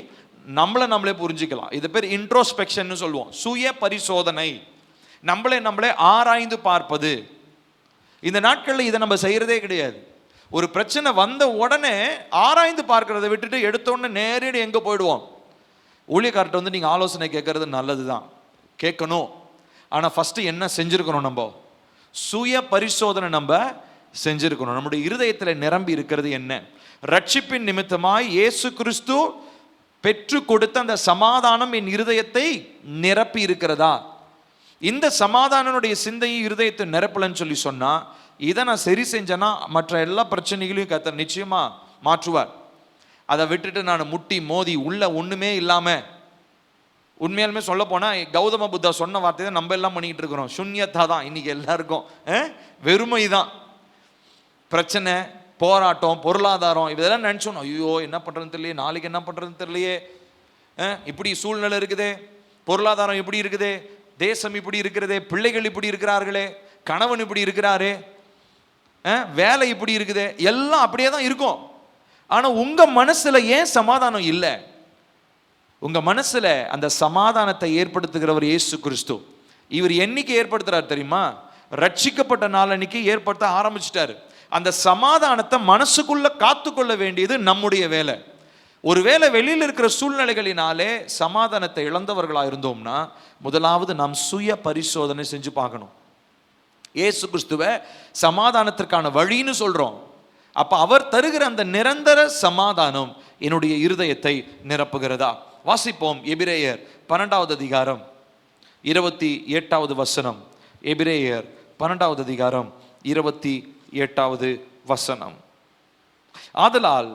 நம்மளே புரிஞ்சுக்கலாம். இது பேர் இன்ட்ரோஸ்பெக்ஷன் சொல்லுவோம், சுய பரிசோதனை, நம்மளே ஆராய்ந்து பார்ப்பது. இந்த நாட்களில் இதை நம்ம செய்யறதே கிடையாது. ஒரு பிரச்சனை வந்த உடனே ஆராய்ந்து பார்க்கறதை விட்டுட்டு எடுத்தோடனே நேரடி எங்க போயிடுவோம்? ஊழியக்கார்ட்ட வந்து நீங்க ஆலோசனை கேட்கறது நல்லதுதான், கேட்கணும். ஆனா ஃபர்ஸ்ட் என்ன செஞ்சிருக்கணும்? நம்ம சுய பரிசோதனை நம்ம செஞ்சிருக்கணும். நம்முடைய இருதயத்தில் நிரம்பி இருக்கிறது என்ன? ரட்சிப்பின் நிமித்தமாய் இயேசு கிறிஸ்து பெற்று கொடுத்த அந்த சமாதானம் என் இருதயத்தை நிரப்பி இருக்கிறதா? இந்த சமாதானனுடைய சிந்தையை இருதயத்தை நிரப்பலன்னு சொல்லி சொன்னா இதை நான் சரி செஞ்சேன்னா மற்ற எல்லா பிரச்சனைகளையும் கர்த்தர் நிச்சயமா மாற்றுவார். அதை விட்டுட்டு நான் முட்டி மோதி உள்ள ஒண்ணுமே இல்லாம, உண்மையாலுமே சொல்ல போனா கௌதம புத்தா சொன்ன வார்த்தை தான் நம்ம எல்லாம் பண்ணிட்டு இருக்கிறோம். சுன்யத்தா தான் இன்னைக்கு எல்லாருக்கும், வெறுமை தான். பிரச்சனை, போராட்டம், பொருளாதாரம் இதெல்லாம் நினைச்சோம். ஐயோ என்ன பண்றதுன்னு தெரியலையே, நாளைக்கு என்ன பண்றதுன்னு தெரியலையே, இப்படி சூழ்நிலை இருக்குதே, பொருளாதாரம் இப்படி இருக்குதே, தேசம் இப்படி இருக்கிறதே, பிள்ளைகள் இப்படி இருக்கிறார்களே, கணவன் இப்படி இருக்கிறாரு, வேலை இப்படி இருக்குதே, எல்லாம் அப்படியே தான் இருக்கும். ஆனா உங்க மனசுல ஏன் சமாதானம் இல்லை? உங்க மனசுல அந்த சமாதானத்தை ஏற்படுத்துகிறவர் இயேசு கிறிஸ்து. இவர் என்னைக்கு ஏற்படுத்துறாரு தெரியுமா? ரட்சிக்கப்பட்ட நாள் அன்னைக்கு ஏற்படுத்த ஆரம்பிச்சிட்டாரு. அந்த சமாதானத்தை மனசுக்குள்ள காத்துக்கொள்ள வேண்டியது நம்முடைய வேலை. ஒருவேளை வெளியில் இருக்கிற சூழ்நிலைகளினாலே சமாதானத்தை இழந்தவர்களா இருந்தோம்னா முதலாவது நாம் சுய பரிசோதனை செஞ்சு பார்க்கணும். இயேசு கிறிஸ்துவ சமாதானத்திற்கான வழின்னு சொல்றோம். அப்ப அவர் தருகிற அந்த நிரந்தர சமாதானம் என்னுடைய இருதயத்தை நிரப்புகிறதா? வாசிப்போம். எபிரேயர் 12வது அதிகாரம் 28வது வசனம். எபிரேயர் 12வது அதிகாரம் 28வது வசனம். ஆதலால்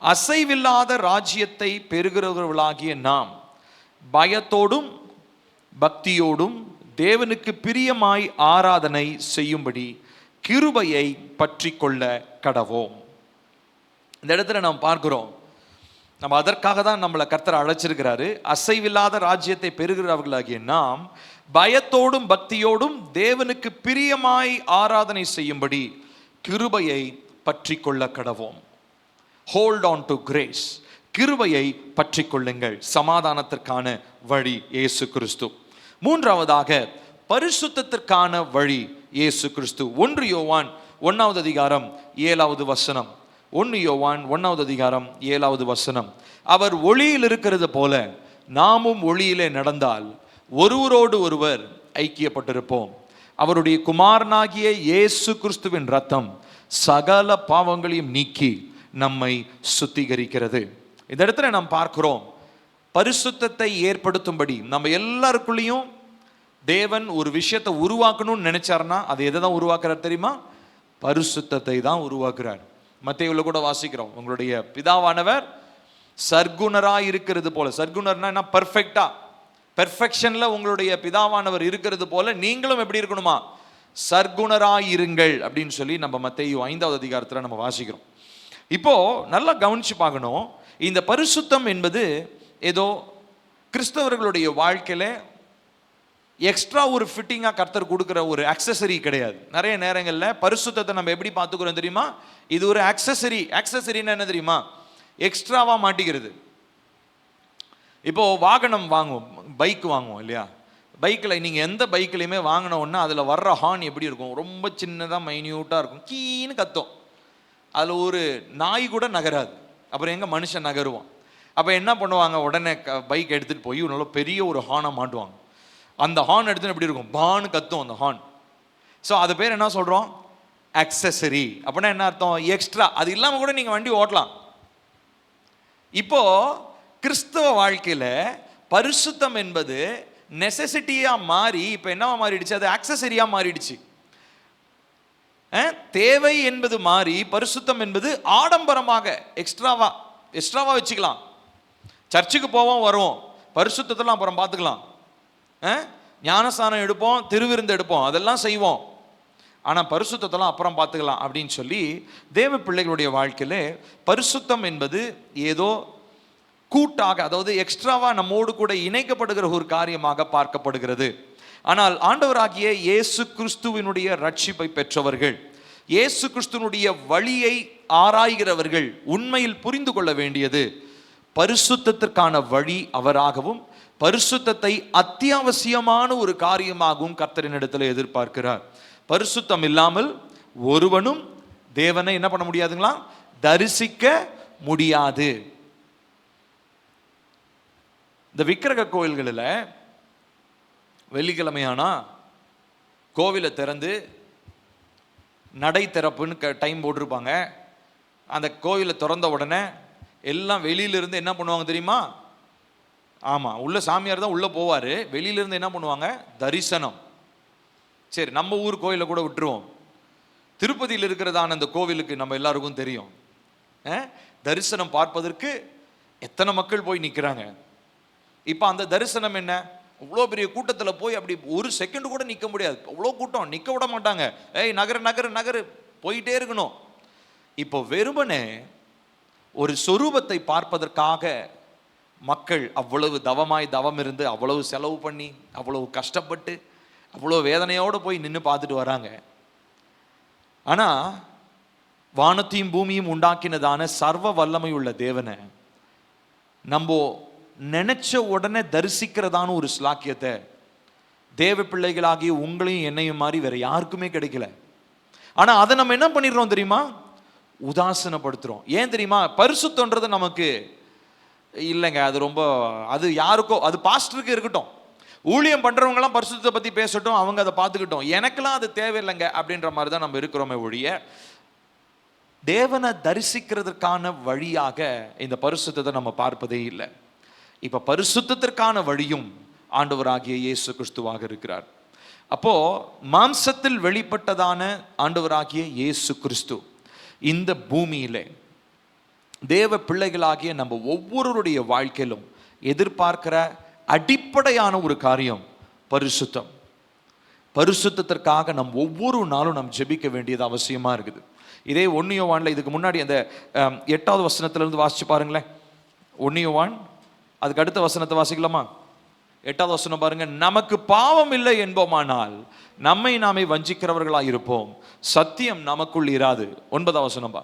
அசைவில்லாத ராஜ்யத்தை பெறுகிறவர்களாகிய நாம் பயத்தோடும் பக்தியோடும் தேவனுக்கு பிரியமாய் ஆராதனை செய்யும்படி கிருபையை பற்றி கொள்ள கடவோம். இந்த இடத்துல நாம் பார்க்கிறோம், நம்ம அதற்காக தான் நம்மளை கர்த்தர் அழைச்சிருக்கிறாரு. அசைவில்லாத ராஜ்யத்தை பெறுகிறவர்களாகிய நாம் பயத்தோடும் பக்தியோடும் தேவனுக்கு பிரியமாய் ஆராதனை செய்யும்படி கிருபையை பற்றி கொள்ள கடவோம். Hold on to grace. கிருபையை பற்றி கொள்ளுங்கள். சமாதானத்திற்கான வழி இயேசு கிறிஸ்து. மூன்றாவதாக பரிசுத்தத்திற்கான வழி இயேசு கிறிஸ்து. 1 யோவான் 1வது அதிகாரம் 7வது வசனம். 1 யோவான் 1வது அதிகாரம் 7வது வசனம். அவர் ஒளியில் இருக்கிறது போல நாமும் ஒளியிலே நடந்தால் ஒருவரோடு ஒருவர் ஐக்கியப்பட்டிருப்போம். அவருடைய குமாரனாகிய இயேசு கிறிஸ்துவின் ரத்தம் சகல பாவங்களையும் நீக்கி நம்மை சுத்திகரிக்கிறது. இந்த இடத்துல நாம் பார்க்கிறோம், பரிசுத்தத்தை ஏற்படுத்தும்படி நம்ம எல்லாருக்குள்ளேயும் தேவன் ஒரு விஷயத்தை உருவாக்கணும்னு நினைச்சாருன்னா அது எதை தான் உருவாக்குறார் தெரியுமா? பரிசுத்தத்தை தான் உருவாக்குறார். மத்தேயுல கூட வாசிக்கிறோம், உங்களுடைய பிதாவானவர் சர்க்குணராய் இருக்கிறது போல. சர்க்குணர்னா என்ன? பர்ஃபெக்டா, பெர்ஃபெக்ஷன்ல உங்களுடைய பிதாவானவர் இருக்கிறது போல நீங்களும் எப்படி இருக்கணுமா? சர்க்குணராய் இருங்கள் அப்படின்னு சொல்லி நம்ம மத்தேயு 5வது அதிகாரத்தில் நம்ம வாசிக்கிறோம். இப்போ நல்லா கவனிச்சு பார்க்கணும், இந்த பரிசுத்தம் என்பது ஏதோ கிறிஸ்தவர்களுடைய வாழ்க்கையில எக்ஸ்ட்ரா ஒரு ஃபிட்டிங்காக கர்த்தர் கொடுக்குற ஒரு அக்சசரி கிடையாது. நிறைய நேரங்களில் பரிசுத்தத்தை நம்ம எப்படி பார்த்துக்கிறோம் தெரியுமா? இது ஒரு அக்சசரி. அக்சசரின்னு என்ன தெரியுமா? எக்ஸ்ட்ராவா மாட்டிக்கிறது. இப்போ வாகனம் வாங்குவோம், பைக் வாங்குவோம் இல்லையா? பைக்கில் நீங்கள் எந்த பைக்லையுமே வாங்கினோன்னா அதில் வர்ற ஹார்ன் எப்படி இருக்கும்? ரொம்ப சின்னதாக மைன்யூட்டாக இருக்கும், கீன்னு கத்தும். அதில் ஒரு நாய் கூட நகராது. அப்புறம் எங்கே மனுஷன் நகருவான்? அப்போ என்ன பண்ணுவாங்க, உடனே பைக் எடுத்துகிட்டு போய் நல்ல பெரிய ஒரு ஹார்னை மாட்டுவாங்க. அந்த ஹார்ன் எடுத்துன்னு எப்படி இருக்கும், பான்னு கத்தும் அந்த ஹார்ன். ஸோ அது பேர் என்ன சொல்கிறோம், அக்சசரி. அப்படின்னா என்ன அர்த்தம், எக்ஸ்ட்ரா. அது இல்லாமல் கூட நீங்கள் வண்டி ஓட்டலாம். இப்போ கிறிஸ்தவ வாழ்க்கையில் பரிசுத்தம் என்பது நெசசிட்டியாக மாறி இப்போ என்னவா மாறிடுச்சு, அது அக்சசரியாக மாறிடுச்சு. தேவை என்பது மாறி பரிசுத்தம் என்பது ஆடம்பரமாக எக்ஸ்ட்ராவா வச்சுக்கலாம். சர்ச்சுக்கு போவோம் வருவோம், பரிசுத்தத்தெல்லாம் அப்புறம் பார்த்துக்கலாம். ஞானஸ்தானம் எடுப்போம், திருவிருந்து எடுப்போம், அதெல்லாம் செய்வோம். ஆனால் பரிசுத்தத்தெல்லாம் அப்புறம் பார்த்துக்கலாம் அப்படின்னு சொல்லி தேவ பிள்ளைகளுடைய வாழ்க்கையில் பரிசுத்தம் என்பது ஏதோ கூட்டாக, அதாவது எக்ஸ்ட்ராவா நம்மோடு கூட இணைக்கப்படுகிற ஒரு காரியமாக பார்க்கப்படுகிறது. ஆனால் ஆண்டவராகிய இயேசு கிறிஸ்துவினுடைய ரட்சிப்பை பெற்றவர்கள், இயேசு கிறிஸ்துவனுடைய வழியை ஆராய்கிறவர்கள் உண்மையில் புரிந்து கொள்ள வேண்டியது பரிசுத்தத்திற்கான வழி அவராகவும் பரிசுத்தத்தை அத்தியாவசியமான ஒரு காரியமாகவும் கர்த்தரின் இடத்துல எதிர்பார்க்கிறார். பரிசுத்தம் இல்லாமல் ஒருவனும் தேவனை என்ன பண்ண முடியாதுங்களா, தரிசிக்க முடியாது. இந்த விக்கிரக கோயில்களில் வெள்ளிக்கிழமையானா கோவிலை திறந்து நடை திறப்புன்னு டைம் போட்டிருப்பாங்க. அந்த கோவிலை திறந்த உடனே எல்லாம் வெளியிலிருந்து என்ன பண்ணுவாங்க தெரியுமா, ஆமாம், உள்ள சாமியார் தான் உள்ளே போவார், வெளியிலிருந்து என்ன பண்ணுவாங்க, தரிசனம். சரி, நம்ம ஊர் கோயிலை கூட விட்டுருவோம், திருப்பதியில் இருக்கிறதான அந்த கோவிலுக்கு நம்ம எல்லாருக்கும் தெரியும், தரிசனம் பார்ப்பதற்கு எத்தனை மக்கள் போய் நிற்கிறாங்க. இப்போ அந்த தரிசனம் என்ன, அவ்வளோ பெரிய கூட்டத்தில் போய் அப்படி ஒரு செகண்ட் கூட நிற்க முடியாது, அவ்வளோ கூட்டம், நிற்க விட மாட்டாங்க. ஏய் நகரு நகரு நகரு போயிட்டே இருக்கணும். இப்போ வெறுமனே ஒரு சொரூபத்தை பார்ப்பதற்காக மக்கள் அவ்வளவு தவம் இருந்து அவ்வளவு செலவு பண்ணி அவ்வளவு கஷ்டப்பட்டு அவ்வளோ வேதனையோடு போய் நின்று பார்த்துட்டு வராங்க. ஆனால் வானத்தையும் பூமியும் உண்டாக்கினதான சர்வ வல்லமை உள்ள தேவனை நம்ம நினைச்ச உடனே தரிசிக்கிறதான ஒரு ஸ்லாக்கியத்தை தேவ பிள்ளைகளாகிய உங்களையும் என்னையும் மாதிரி வேற யாருக்குமே கிடைக்கல. ஆனால் அதை நம்ம என்ன பண்ணிடுறோம் தெரியுமா, உதாசனப்படுத்துறோம். ஏன் தெரியுமா, பரிசுத்தன்றது நமக்கு இல்லைங்க, அது ரொம்ப, அது யாருக்கோ, அது பாஸ்டருக்கு இருக்கட்டும், ஊழியம் பண்றவங்கலாம் பரிசுத்தத்தை பத்தி பேசட்டும், அவங்க அதை பார்த்துக்கிட்டோம், எனக்கெல்லாம் அது தேவையில்லைங்க அப்படின்ற மாதிரி தான் நம்ம இருக்கிறோமே ஒழிய தேவனை தரிசிக்கிறதுக்கான வழியாக இந்த பரிசுத்தத்தை நம்ம பார்ப்பதே இல்லை. இப்ப பரிசுத்தத்திற்கான வழியும் ஆண்டவராகிய இயேசு கிறிஸ்துவாக இருக்கிறார். அப்போ மாம்சத்தில் வெளிப்பட்டதான ஆண்டவராகிய இயேசு கிறிஸ்து இந்த பூமியிலே தேவ பிள்ளைகளாகிய நம்ம ஒவ்வொருவருடைய வாழ்க்கையிலும் எதிர்பார்க்கிற அடிப்படையான ஒரு காரியம் பரிசுத்தம். பரிசுத்தத்திற்காக நம் ஒவ்வொரு நாளும் நாம் ஜெபிக்க வேண்டியது அவசியமா இருக்குது. இதே 1 யோவான்ல இதுக்கு முன்னாடி அந்த 8வது வசனத்திலிருந்து வாசிச்சு பாருங்களேன். 1 யோவான் அதுக்கு அடுத்த வசனத்தை வாசிக்கலாமா? 8வது வசனம் பாருங்க. நமக்கு பாவம் இல்லை என்போமானால் நம்மை நாமே வஞ்சிக்கிறவர்களாக இருப்போம், சத்தியம் நமக்குள் இராது. 9வது வசனம் பா.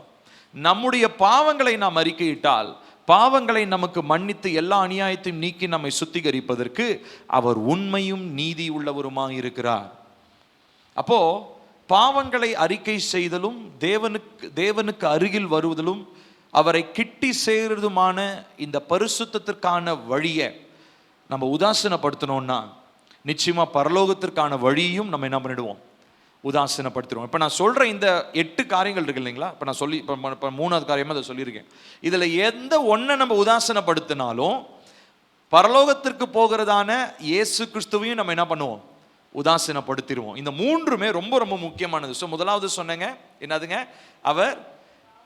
நம்முடைய பாவங்களை நாம் அறிக்கையிட்டால் பாவங்களை நமக்கு மன்னித்து எல்லா அநியாயத்தையும் நீக்கி நம்மை சுத்திகரிப்பதற்கு அவர் உண்மையும் நீதி உள்ளவருமாக இருக்கிறார். அப்போ பாவங்களை அறிக்கை செய்தலும் தேவனுக்கு அருகில் வருவதிலும் அவரை கிட்டி சேர்றதுமான இந்த பரிசுத்தத்திற்கான வழியை நம்ம உதாசீனப்படுத்தணும்னா நிச்சயமா பரலோகத்திற்கான வழியும் நம்ம என்ன பண்ணிடுவோம், உதாசீனப்படுத்திடுவோம். இப்போ நான் சொல்ற இந்த 8 காரியங்கள் இருக்கு இல்லைங்களா, இப்போ நான் சொல்லி இப்போ 3வது காரியமாக அதை சொல்லியிருக்கேன். இதில் எந்த ஒன்றை நம்ம உதாசீனப்படுத்தினாலும் பரலோகத்திற்கு போகிறதான இயேசு கிறிஸ்துவையும் நம்ம என்ன பண்ணுவோம், உதாசீனப்படுத்திடுவோம். இந்த 3மே ரொம்ப ரொம்ப முக்கியமானது. ஸோ முதலாவது சொன்னேங்க என்னதுங்க, அவர்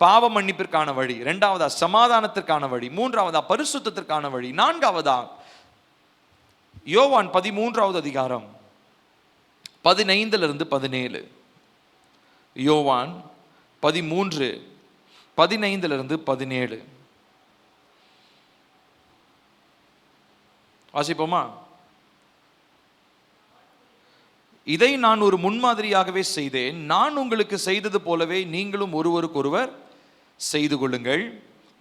பாவ மன்னிப்பிற்கான வழி, 2வதா சமாதானத்திற்கான வழி, 3வதா பரிசுத்தத்திற்கான வழி, 4வதா யோவான் 13வது அதிகாரம் 15 17. யோவான் 13 15 17 வாசிப்போமா? இதை நான் ஒரு முன்மாதிரியாகவே செய்தேன், நான் உங்களுக்கு செய்தது போலவே நீங்களும் ஒருவருக்கொருவர் செய்து கொள்ளுங்கள்.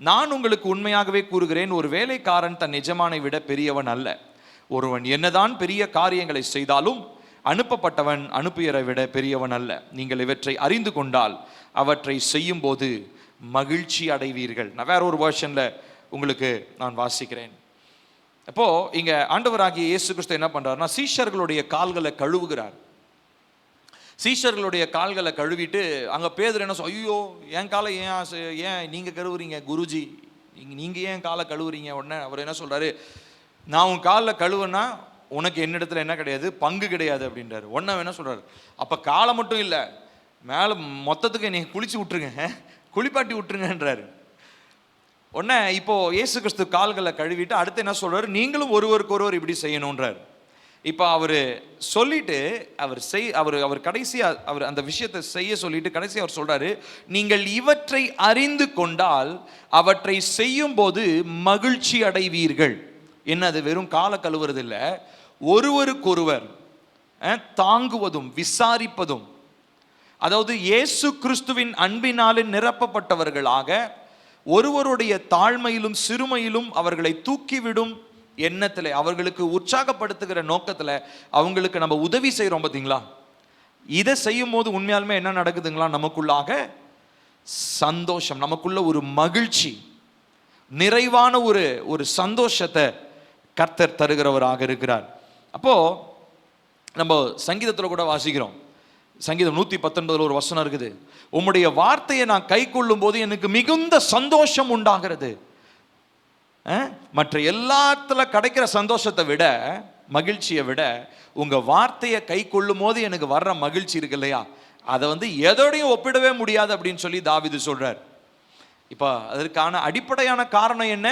நான் உங்களுக்கு உண்மையாகவே கூறுகிறேன், ஒரு வேலைக்காரன் தன் எஜமானை விட பெரியவன் அல்ல. ஒருவன் என்னதான் பெரிய காரியங்களை செய்தாலும் அனுப்பப்பட்டவன் அனுப்பியரை விட பெரியவன் அல்ல. நீங்கள் இவற்றை அறிந்து கொண்டால் அவற்றை செய்யும் போது மகிழ்ச்சி அடைவீர்கள். நான் வேற ஒரு வெர்ஷன்ல உங்களுக்கு நான் வாசிக்கிறேன். அப்போ இங்க ஆண்டவராகிய இயேசு கிறிஸ்து என்ன பண்றாருன்னா, சீஷர்களுடைய கால்களை கழுவுகிறார். சீஷர்களுடைய கால்களை கழுவிட்டு அங்க பேதுரு என்ன ஐயோ என் காலை ஏன் நீங்க கழுவுறீங்க குருஜி, நீங்க ஏன் காலை கழுவுறீங்க? உடனே அவர் என்ன சொல்றாரு, நான் உன் காலில் கழுவுனா உனக்கு என்னிடத்துல என்ன கிடையாது, பங்கு கிடையாது அப்படின்றாரு. உடனே என்ன சொல்றாரு, அப்ப காலை மட்டும் இல்லை மேலே மொத்தத்துக்கு நீங்க குளிச்சு விட்டுருங்க, குளிப்பாட்டி விட்டுருங்கன்றாரு. உடனே இப்போ இயேசு கிறிஸ்து கால்களை கழுவிட்டு அடுத்து என்ன சொல்றாரு, நீங்களும் ஒருவருக்கு ஒருவர் இப்படி செய்யணுன்றார். இப்போ அவர் சொல்லிட்டு அவர் கடைசியா அவர் அந்த விஷயத்தை செய்ய சொல்லிட்டு கடைசி அவர் சொல்றாரு, நீங்கள் இவற்றை அறிந்து கொண்டால் அவற்றை செய்யும் போது மகிழ்ச்சி அடைவீர்கள். என்ன அது வெறும் கால கழுவுறது இல்லை, ஒருவருக்கொருவர் தாங்குவதும் விசாரிப்பதும், அதாவது இயேசு கிறிஸ்துவின் அன்பினாலே நிரப்பப்பட்டவர்களாக ஒருவருடைய தாழ்மையிலும் சிறுமையிலும் அவர்களை தூக்கிவிடும் எண்ணத்தில், அவர்களுக்கு உற்சாகப்படுத்துகிற நோக்கத்தில் அவங்களுக்கு நம்ம உதவி செய்கிறோம் பார்த்தீங்களா. இதை செய்யும் போது உண்மையாலுமே என்ன நடக்குதுங்களா, நமக்குள்ளாக சந்தோஷம், நமக்குள்ள ஒரு மகிழ்ச்சி, நிறைவான ஒரு சந்தோஷத்தை கர்த்தர் தருகிறவராக இருக்கிறார். அப்போ நம்ம சங்கீதத்தில் கூட வாசிக்கிறோம், சங்கீதம் 119 ஒரு வசனம் இருக்குது, உம்முடைய வார்த்தையை நான் கை கொள்ளும் போது எனக்கு மிகுந்த சந்தோஷம் உண்டாகிறது. மற்ற எல்லாத்துல கிடைக்கிற சந்தோஷத்தை விட, மகிழ்ச்சியை விட, உங்க வார்த்தையை கை கொள்ளும் போது எனக்கு வர்ற மகிழ்ச்சி இருக்கு இல்லையா, அதை எதோடையும் ஒப்பிடவே முடியாது அப்படின்னு சொல்லி தாவீது சொல்றார். இப்ப அதற்கான அடிப்படையான காரணம் என்ன,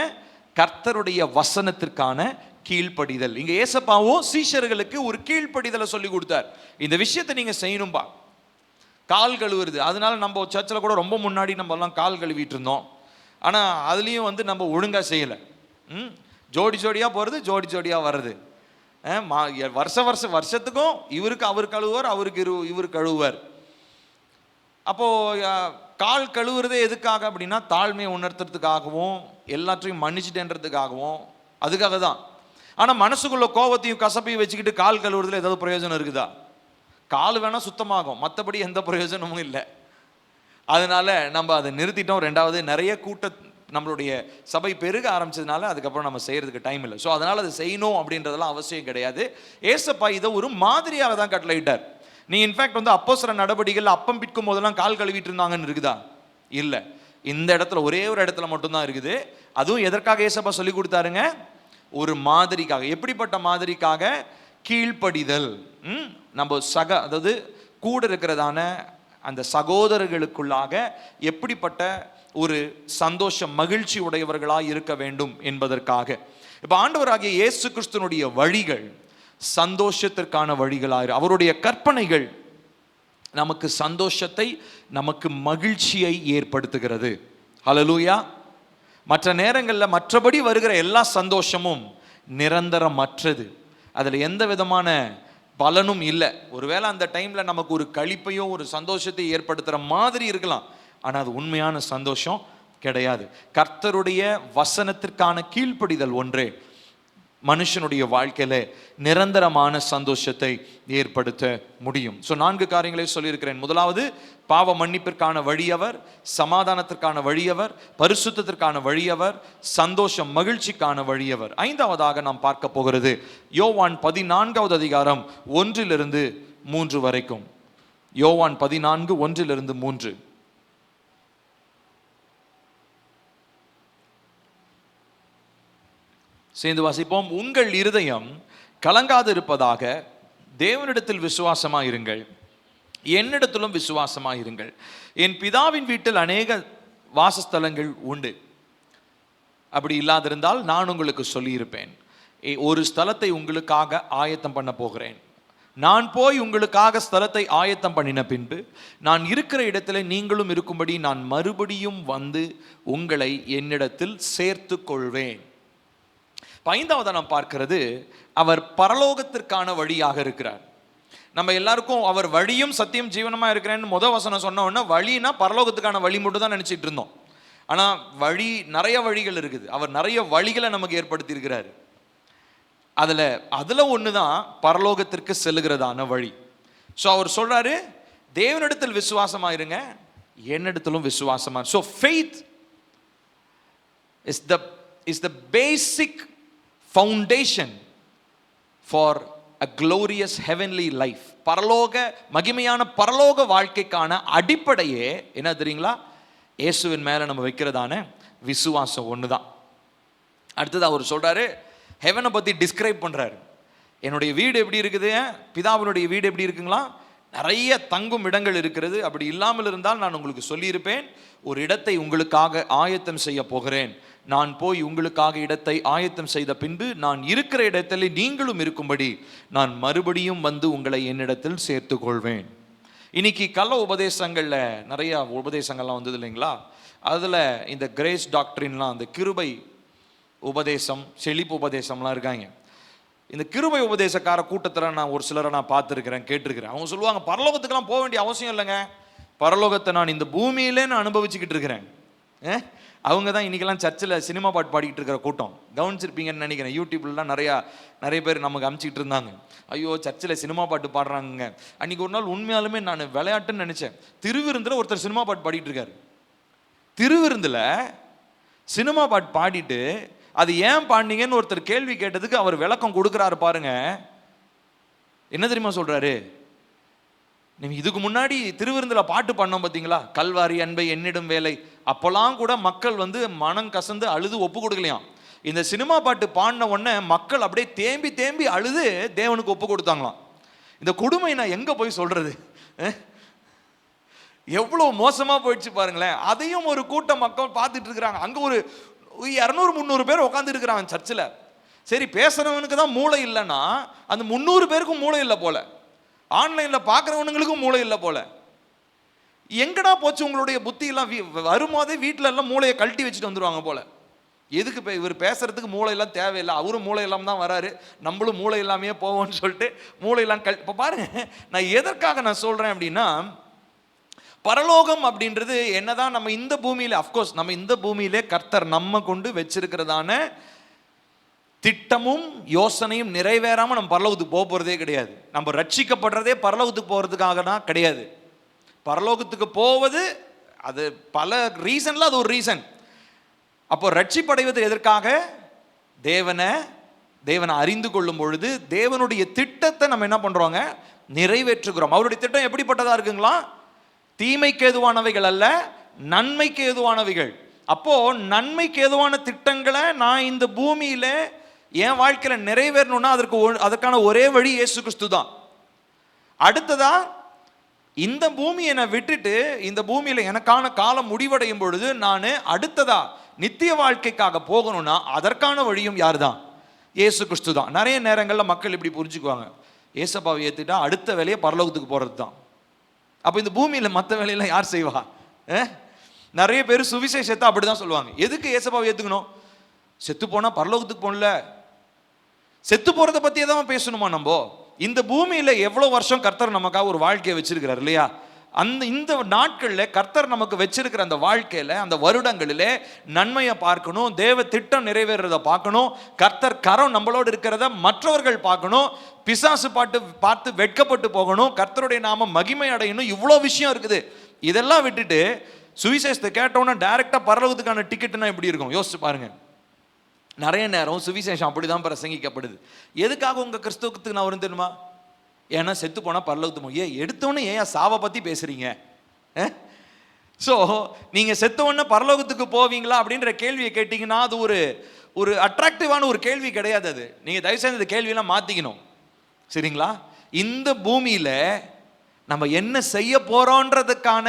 கர்த்தருடைய வசனத்திற்கான கீழ்ப்படிதல். இங்க ஏசப்பாவும் சீஷர்களுக்கு ஒரு கீழ்ப்படிதலை சொல்லி கொடுத்தார். இந்த விஷயத்தை நீங்க செய்யணும்பா, கால் கழுவுறது. அதனால நம்ம சர்ச்சில் கூட ரொம்ப முன்னாடி நம்ம எல்லாம் கால் கழுவிட்டு இருந்தோம். ஆனால் அதுலேயும் நம்ம ஒழுங்காக செய்யலை. ஜோடி ஜோடியாக போகிறது, ஜோடி ஜோடியாக வர்றது. வருஷத்துக்கும் இவருக்கு அவர் கழுவுவார், அவருக்கு இவர் கழுவுவார். அப்போது கால் கழுவுறதே எதுக்காக அப்படின்னா, தாழ்மையை உணர்த்துறதுக்காகவும் எல்லாத்தையும் மன்னிச்சுட்டேன்றதுக்காகவும், அதுக்காக தான். ஆனால் மனசுக்குள்ள கோபத்தையும் கசப்பையும் வச்சுக்கிட்டு கால் கழுவுறதுல ஏதாவது பிரயோஜனம் இருக்குதா? கால் வேணால் சுத்தமாகும், மற்றபடி எந்த பிரயோஜனமும் இல்லை. அதனால நம்ம அதை நிறுத்திட்டோம். ரெண்டாவது, நிறைய நம்மளுடைய சபை பெருக ஆரம்பிச்சதுனால அதுக்கப்புறம் நம்ம செய்யறதுக்கு டைம் இல்லை. ஸோ அதனால அதை செய்யணும் அப்படின்றதெல்லாம் அவசியம் கிடையாது. ஏசப்பா இதை ஒரு மாதிரியாக தான் கட்டளையிட்டார். நீ இன்ஃபேக்ட் அப்போஸ்தலர் நடவடிக்கைகள் அப்பம் பிற்கும் போதெல்லாம் கால் கழுவிட்டு இருந்தாங்கன்னு இருக்குதா? இல்லை. இந்த இடத்துல ஒரே ஒரு இடத்துல மட்டும்தான் இருக்குது. அதுவும் எதற்காக ஏசப்பா சொல்லி கொடுத்தாருங்க, ஒரு மாதிரிக்காக. எப்படிப்பட்ட மாதிரிக்காக? கீழ்ப்படிதல். நம்ம அதாவது கூட இருக்கிறதான அந்த சகோதரர்களுக்குள்ளாக எப்படிப்பட்ட ஒரு சந்தோஷம், மகிழ்ச்சி உடையவர்களாக இருக்க வேண்டும் என்பதற்காக. இப்ப ஆண்டவராகிய இயேசு கிறிஸ்துனுடைய வழிகள் சந்தோஷத்திற்கான வழிகளாக, அவருடைய கற்பனைகள் நமக்கு சந்தோஷத்தை, நமக்கு மகிழ்ச்சியை ஏற்படுத்துகிறது. ஹல்லேலூயா. மற்ற நேரங்களில் மற்றபடி வருகிற எல்லா சந்தோஷமும் நிரந்தரமற்றது, அதில் எந்த விதமான பலனும் இல்லை. ஒருவேளை அந்த டைம்ல நமக்கு ஒரு களிப்பையோ ஒரு சந்தோஷத்தை ஏற்படுத்துற மாதிரி இருக்கலாம், ஆனால் அது உண்மையான சந்தோஷம் கிடையாது. கர்த்தருடைய வசனத்திற்கான கீழ்ப்படிதல் ஒன்றே மனுஷனுடைய வாழ்க்கையில நிரந்தரமான சந்தோஷத்தை ஏற்படுத்த முடியும். 4 காரியங்களை சொல்லியிருக்கிறேன். முதலாவது, பாவ மன்னிப்பிற்கான வழியவர், சமாதானத்திற்கான வழியவர், பரிசுத்தத்திற்கான வழியவர், சந்தோஷம் மகிழ்ச்சிக்கான வழியவர். 5வதாக நாம் பார்க்க போகிறது யோவான் 14வது அதிகாரம் 1-3 வரைக்கும். யோவான் 14:1-3. சேர்ந்து வாசிப்போம். உங்கள் இருதயம் கலங்காதிருப்பதாக தேவனிடத்தில் விசுவாசமாயிருங்கள், என்னிடத்திலும் விசுவாசமாயிருங்கள். என் பிதாவின் வீட்டில் அநேக வாசஸ்தலங்கள் உண்டு. அப்படி இல்லாதிருந்தால் நான் உங்களுக்கு சொல்லியிருப்பேன். ஒரு ஸ்தலத்தை உங்களுக்காக ஆயத்தம் பண்ண போகிறேன். நான் போய் உங்களுக்காக ஸ்தலத்தை ஆயத்தம் பண்ணின பின்பு நான் இருக்கிற இடத்துல நீங்களும் இருக்கும்படி நான் மறுபடியும் வந்து உங்களை என்னிடத்தில் சேர்த்து கொள்வேன். 5வது நாம் பார்க்கிறது, அவர் பரலோகத்திற்கான வழியாக இருக்கிறார். நம்ம எல்லாருக்கும் அவர் வழியும் சத்தியம் ஜீவனமா இருக்கிறேன்னு முதல் வசனம் சொன்ன உடனே வழினா பரலோகத்துக்கான வழி மட்டும் தான் நினைச்சிட்டு இருந்தோம். ஆனா வழி, நிறைய வழிகள் இருக்குது. அவர் நிறைய வழிகளை நமக்கு ஏற்படுத்தி இருக்கிறாரு. அதுல ஒண்ணுதான் பரலோகத்திற்கு செல்லுகிறதான வழி. ஸோ அவர் சொல்றாரு, தேவனிடத்தில் விசுவாசமா இருங்க, என்னிடத்திலும் விசுவாசமா. So faith is the basic foundation for a glorious heavenly life. பரலோக மகிமையான பரலோக வாழ்க்கைக்கான அடிப்படையே என்ன தெரியுங்களா? இயேசுவின் மேல நம்ம வைக்கிறதான விசுவாசம் ஒண்ணுதான். அடுத்தது அவர் சொல்றாரு, ஹெவனை பத்தி டிஸ்கிரைப் பண்றாரு. என்னுடைய வீடு எப்படி இருக்குது, பிதாவினுடைய வீடு எப்படி இருக்குங்களா? நிறைய தங்கும் இடங்கள் இருக்கிறது. அப்படி இல்லாமல் இருந்தால் நான் உங்களுக்கு சொல்லியிருப்பேன், ஒரு இடத்தை உங்களுக்காக ஆயத்தம் செய்ய போகிறேன். நான் போய் உங்களுக்காக இடத்தை ஆயத்தம் செய்த பின்பு நான் இருக்கிற இடத்தில் நீங்களும் இருக்கும்படி நான் மறுபடியும் வந்து உங்களை என்னிடத்தில் சேர்த்து கொள்வேன். இன்னைக்கு கள்ள உபதேசங்கள்ல நிறைய உபதேசங்கள்லாம் வந்தது இல்லைங்களா? அதுல இந்த கிரேஸ் டாக்டரின்லாம், அந்த கிருபை உபதேசம், செழிப்பு உபதேசம்லாம் இருக்காங்க. இந்த கிருபை உபதேசக்கார கூட்டத்தில் நான் ஒரு சிலரை நான் பார்த்துருக்கிறேன், கேட்டிருக்கிறேன். அவங்க சொல்லுவாங்க, பரலோகத்துக்கெல்லாம் போக வேண்டிய அவசியம் இல்லைங்க, பரலோகத்தை நான் இந்த பூமியிலே நான் அனுபவிச்சுக்கிட்டு இருக்கிறேன். அவங்க தான் இன்றைக்கெல்லாம் சர்ச்சில் சினிமா பாட்டு பாடிக்கிட்டு இருக்கிற கூட்டம். கவனிச்சிருப்பீங்கன்னு நினைக்கிறேன். யூடியூப்லாம் நிறைய பேர் நமக்கு அனுப்பிச்சிக்கிட்டு இருந்தாங்க, ஐயோ சர்ச்சில் சினிமா பாட்டு பாடுறாங்க. அன்றைக்கி ஒரு நாள் உண்மையாலுமே நான் விளையாட்டுன்னு நினச்சேன். திருவிருந்தில் ஒருத்தர் சினிமா பாட்டு பாடிட்டு இருக்காரு. திருவிருந்தில் சினிமா பாட்டு பாடிட்டு அது ஏன் பாடினீங்கன்னு ஒருத்தர் கேள்வி கேட்டதுக்கு அவர் விளக்கம் கொடுக்குறாரு பாருங்க. என்ன தெரியுமா சொல்றாரு? நீங்க இதுக்கு முன்னாடி திருவிருந்தில் பாட்டு பண்ணோம் பார்த்தீங்களா, கல்வாரி அன்பை என்னிடும் வேலை, அப்போல்லாம் கூட மக்கள் மனம் கசந்து அழுது ஒப்பு கொடுக்கலையாம். இந்த சினிமா பாட்டு பாடின உடனே மக்கள் அப்படியே தேம்பி தேம்பி அழுது தேவனுக்கு ஒப்பு கொடுத்தாங்களாம். இந்த கொடுமை நான் எங்க போய் சொல்றது? எவ்வளவு மோசமா போயிடுச்சு பாருங்களேன். அதையும் ஒரு கூட்டம் மக்கள் பார்த்துட்டு இருக்கிறாங்க. அங்க ஒரு 200-300 பேர் உட்காந்து இருக்கிறாங்க சர்ச்சில். சரி, பேசுறவனுக்கு தான் மூளை இல்லைன்னா அந்த 300 பேருக்கும் மூளை இல்லை போல, ஆன்லைனில் பார்க்குறவனுங்களுக்கும் மூளை இல்லை போல. எங்கடா போச்சு உங்களுடைய புத்தி எல்லாம்? வரும்போதே வீட்டில் எல்லாம் மூளையை கழட்டி வச்சுட்டு வந்துடுவாங்க போல. எதுக்கு இவர் பேசுறதுக்கு மூளை எல்லாம் தேவையில்லை, அவரும் மூளை இல்லாமல் தான் வராரு, நம்மளும் மூளை இல்லாமையே போவோம்னு சொல்லிட்டு மூளையெல்லாம் இப்போ பாருங்க, நான் எதற்காக நான் சொல்றேன் அப்படின்னா, பரலோகம் அப்படின்றது என்னதான் நம்ம இந்த பூமியில, அஃப்கோர்ஸ் நம்ம இந்த பூமியிலே கர்த்தர் நம்ம கொண்டு வச்சிருக்கிறதான திட்டமும் யோசனையும் நிறைவேறாம நம்ம பரலோகத்துக்கு போக போறதே கிடையாது. நம்ம ரட்சிக்கப்படுறதே பரலோகத்துக்கு போறதுக்காக தான் கிடையாது. பரலோகத்துக்கு போவது அது பல ரீசன்ல அது ஒரு ரீசன். அப்போ ரட்சிப்படைவது எதற்காக? தேவனை அறிந்து கொள்ளும் பொழுது தேவனுடைய திட்டத்தை நம்ம என்ன பண்றோங்க? நிறைவேற்றுகிறோம். அவருடைய திட்டம் எப்படிப்பட்டதா இருக்குங்களா? தீமைக்கு ஏதுவானவைகள் அல்ல, நன்மைக்கு ஏதுவானவைகள். அப்போ நன்மைக்கு ஏதுவான திட்டங்களை நான் இந்த பூமியில என் வாழ்க்கையில நிறைவேறணும்னா அதற்கான ஒரே வழி இயேசு கிறிஸ்து தான். அடுத்ததா இந்த பூமியை நான் விட்டுட்டு இந்த பூமியில எனக்கான காலம் முடிவடையும் பொழுது நான் அடுத்ததா நித்திய வாழ்க்கைக்காக போகணும்னா அதற்கான வழியும் யார் தான்? இயேசு கிறிஸ்து தான். நிறைய நேரங்களில் மக்கள் இப்படி புரிஞ்சுக்குவாங்க, ஏசப்பாவை ஏத்துட்டா அடுத்த வேலையை பரலோகத்துக்கு போறது தான். அப்போ இந்த பூமியில் மற்ற வேலையெல்லாம் யார் செய்வா? நிறைய பேர் சுவிசேஷத்தை அப்படிதான் சொல்லுவாங்க. எதுக்கு ஏசப்பாவை ஏத்துக்கணும்? செத்து போனா பரலோகத்துக்கு போகல, செத்து போறதை பத்தியே தான் பேசணுமா? நம்ம இந்த பூமியில எவ்வளவு வருஷம் கர்த்தர் நமக்காக ஒரு வாழ்க்கையை வச்சிருக்கிறார் இல்லையா? இந்த நாட்களில் கர்த்தர் நமக்கு வச்சிருக்கிற அந்த வாழ்க்கையில, அந்த வருடங்களிலே நன்மையை பார்க்கணும், தேவ திட்டம் நிறைவேறத பார்க்கணும், கர்த்தர் கரம் நம்மளோடு இருக்கிறத மற்றவர்கள் பார்க்கணும், பிசாசு பார்த்து வெட்கப்பட்டு போகணும், கர்த்தருடைய நாம மகிமை அடையணும். இவ்வளோ விஷயம் இருக்குது. இதெல்லாம் விட்டுட்டு சுவிசேஷத்தை கேட்டோன்னா டைரக்டா பரலோகத்துக்கான டிக்கெட்னா எப்படி இருக்கும்? யோசிச்சு பாருங்க. நிறைய நேரம் சுவிசேஷம் அப்படிதான் பிரசங்கிக்கப்படுது. எதுக்காக உங்க கிறிஸ்தவத்துக்கு நான் வரும் தெரியுமா? ஏன்னா செத்து போனா பரலோகத்துக்கு. எடுத்தோன்னே ஏன் சாவை பத்தி பேசுறீங்க? ஸோ நீங்க செத்தவொன்னே பரலோகத்துக்கு போவீங்களா அப்படின்ற கேள்வியை கேட்டீங்கன்னா அது ஒரு அட்ராக்டிவான ஒரு கேள்வி கிடையாது. அது நீங்க தயவு செய்து இந்த கேள்வியெல்லாம் மாத்திக்கணும், சரிங்களா? இந்த பூமியில நம்ம என்ன செய்ய போறோன்றதுக்கான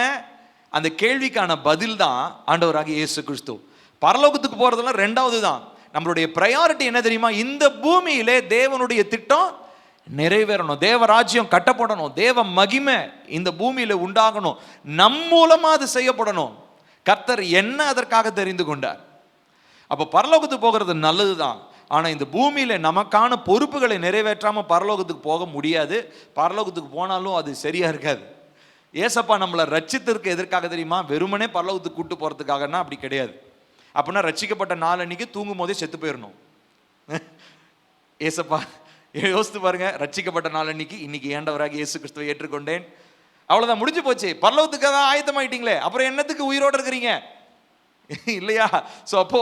அந்த கேள்விக்கான பதில் தான் ஆண்டவராகிய இயேசு கிறிஸ்து. பரலோகத்துக்கு போறதெல்லாம் ரெண்டாவது தான். நம்மளுடைய ப்ரையாரிட்டி என்ன தெரியுமா? இந்த பூமியிலே தேவனுடைய திட்டம் நிறைவேறணும், தேவராஜ்யம் கட்டப்படணும், தேவ மகிமை இந்த பூமியில உண்டாகணும், நம் மூலமா அது செய்யப்படணும். கர்த்தர் என்ன அதற்காக தெரிந்து கொண்டார். அப்ப பரலோகத்துக்கு போகிறது நல்லதுதான். ஆனா இந்த பூமியில நமக்கான பொறுப்புகளை நிறைவேற்றாம பரலோகத்துக்கு போக முடியாது. பரலோகத்துக்கு போனாலும் அது சரியா இருக்காது. ஏசப்பா நம்மளை ரட்சித்திற்கு எதற்காக தெரியுமா? வெறுமனே பரலோகத்துக்கு கூட்டு போறதுக்காகனா அப்படி கிடையாது. அப்படின்னா ரட்சிக்கப்பட்ட நாள் அன்னைக்கு தூங்கும் போதே செத்து போயிடணும். ஏசப்பா யோசித்து பாருங்க, ரட்சிக்கப்பட்ட நாள் இன்னைக்கு ஏண்டவராக இயேசு கிறிஸ்துவை ஏற்றுக்கொண்டேன், அவ்வளவுதான், முடிஞ்சு போச்சு. பரலோகத்துக்காக ஆயத்தமாயிட்டீங்களே, அப்புறம் என்னத்துக்கு உயிரோடு இருக்கிறீங்க இல்லையா? சோ அப்போ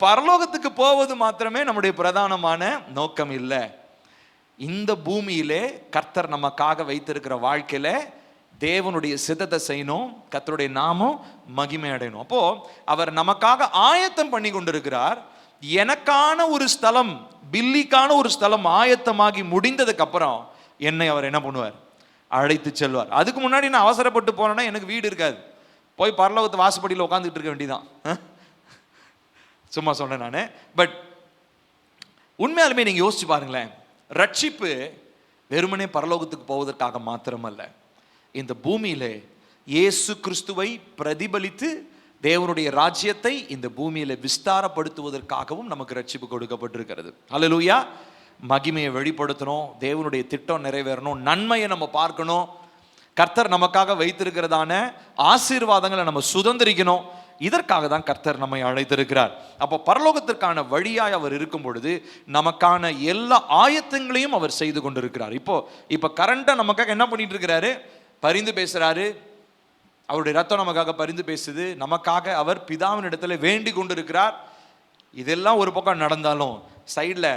பரலோகத்துக்கு போவது மாத்திரமே நம்முடைய பிரதானமான நோக்கம் இல்லை. இந்த பூமியிலே கர்த்தர் நமக்காக வைத்திருக்கிற வாழ்க்கையில தேவனுடைய சித்தத்தை செய்யணும், கர்த்தருடைய நாமம் மகிமை அடையணும். அப்போ அவர் நமக்காக ஆயத்தம் பண்ணி கொண்டிருக்கிறார். எனக்கான ஒரு ஸ்தலம், பில்லிக்கான ஒரு ஸ்தலம் ஆயத்தமாகி முடிந்ததுக்கு அப்புறம் என்னை அவர் என்ன பண்ணுவார்? அழைத்து செல்வார். அதுக்கு முன்னாடி நான் அவசரப்பட்டு போனேன்னா எனக்கு வீடு இருக்காது, போய் பரலோகத்து வாசப்படியில் உட்காந்துட்டு இருக்க வேண்டியதான். சும்மா சொன்னேன் நான். பட் உண்மையாலுமே நீங்க யோசிச்சு பாருங்களேன், ரட்சிப்பு வெறுமனே பரலோகத்துக்கு போவதற்காக மாத்திரமல்ல, இந்த பூமியிலே இயேசு கிறிஸ்துவை பிரதிபலித்து தேவனுடைய ராஜ்யத்தை இந்த பூமியில விஸ்தாரப்படுத்துவதற்காகவும் நமக்கு ரட்சிப்பு கொடுக்கப்பட்டிருக்கிறது. ஹல்லேலூயா. மகிமையை வெளிப்படுத்தணும், தேவனுடைய திட்டம் நிறைவேறணும், நன்மையை நம்ம பார்க்கணும், கர்த்தர் நமக்காக வைத்திருக்கிறதான ஆசீர்வாதங்களை நம்ம சுதந்திரிக்கணும். இதற்காக தான் கர்த்தர் நம்மை அழைத்திருக்கிறார். அப்போ பரலோகத்திற்கான வழியாய் அவர் இருக்கும் பொழுது நமக்கான எல்லா ஆயத்தங்களையும் அவர் செய்து கொண்டிருக்கிறார். இப்போ கரண்டா நமக்காக என்ன பண்ணிட்டு இருக்கிறாரு? பரிந்து பேசுறாரு. அவருடைய ரத்தம் நமக்காக பரிந்து பேசுது. நமக்காக அவர் பிதாவின் இடத்துல வேண்டி கொண்டிருக்கிறார். இதெல்லாம் ஒரு பக்கம் நடந்தாலும் சைட்ல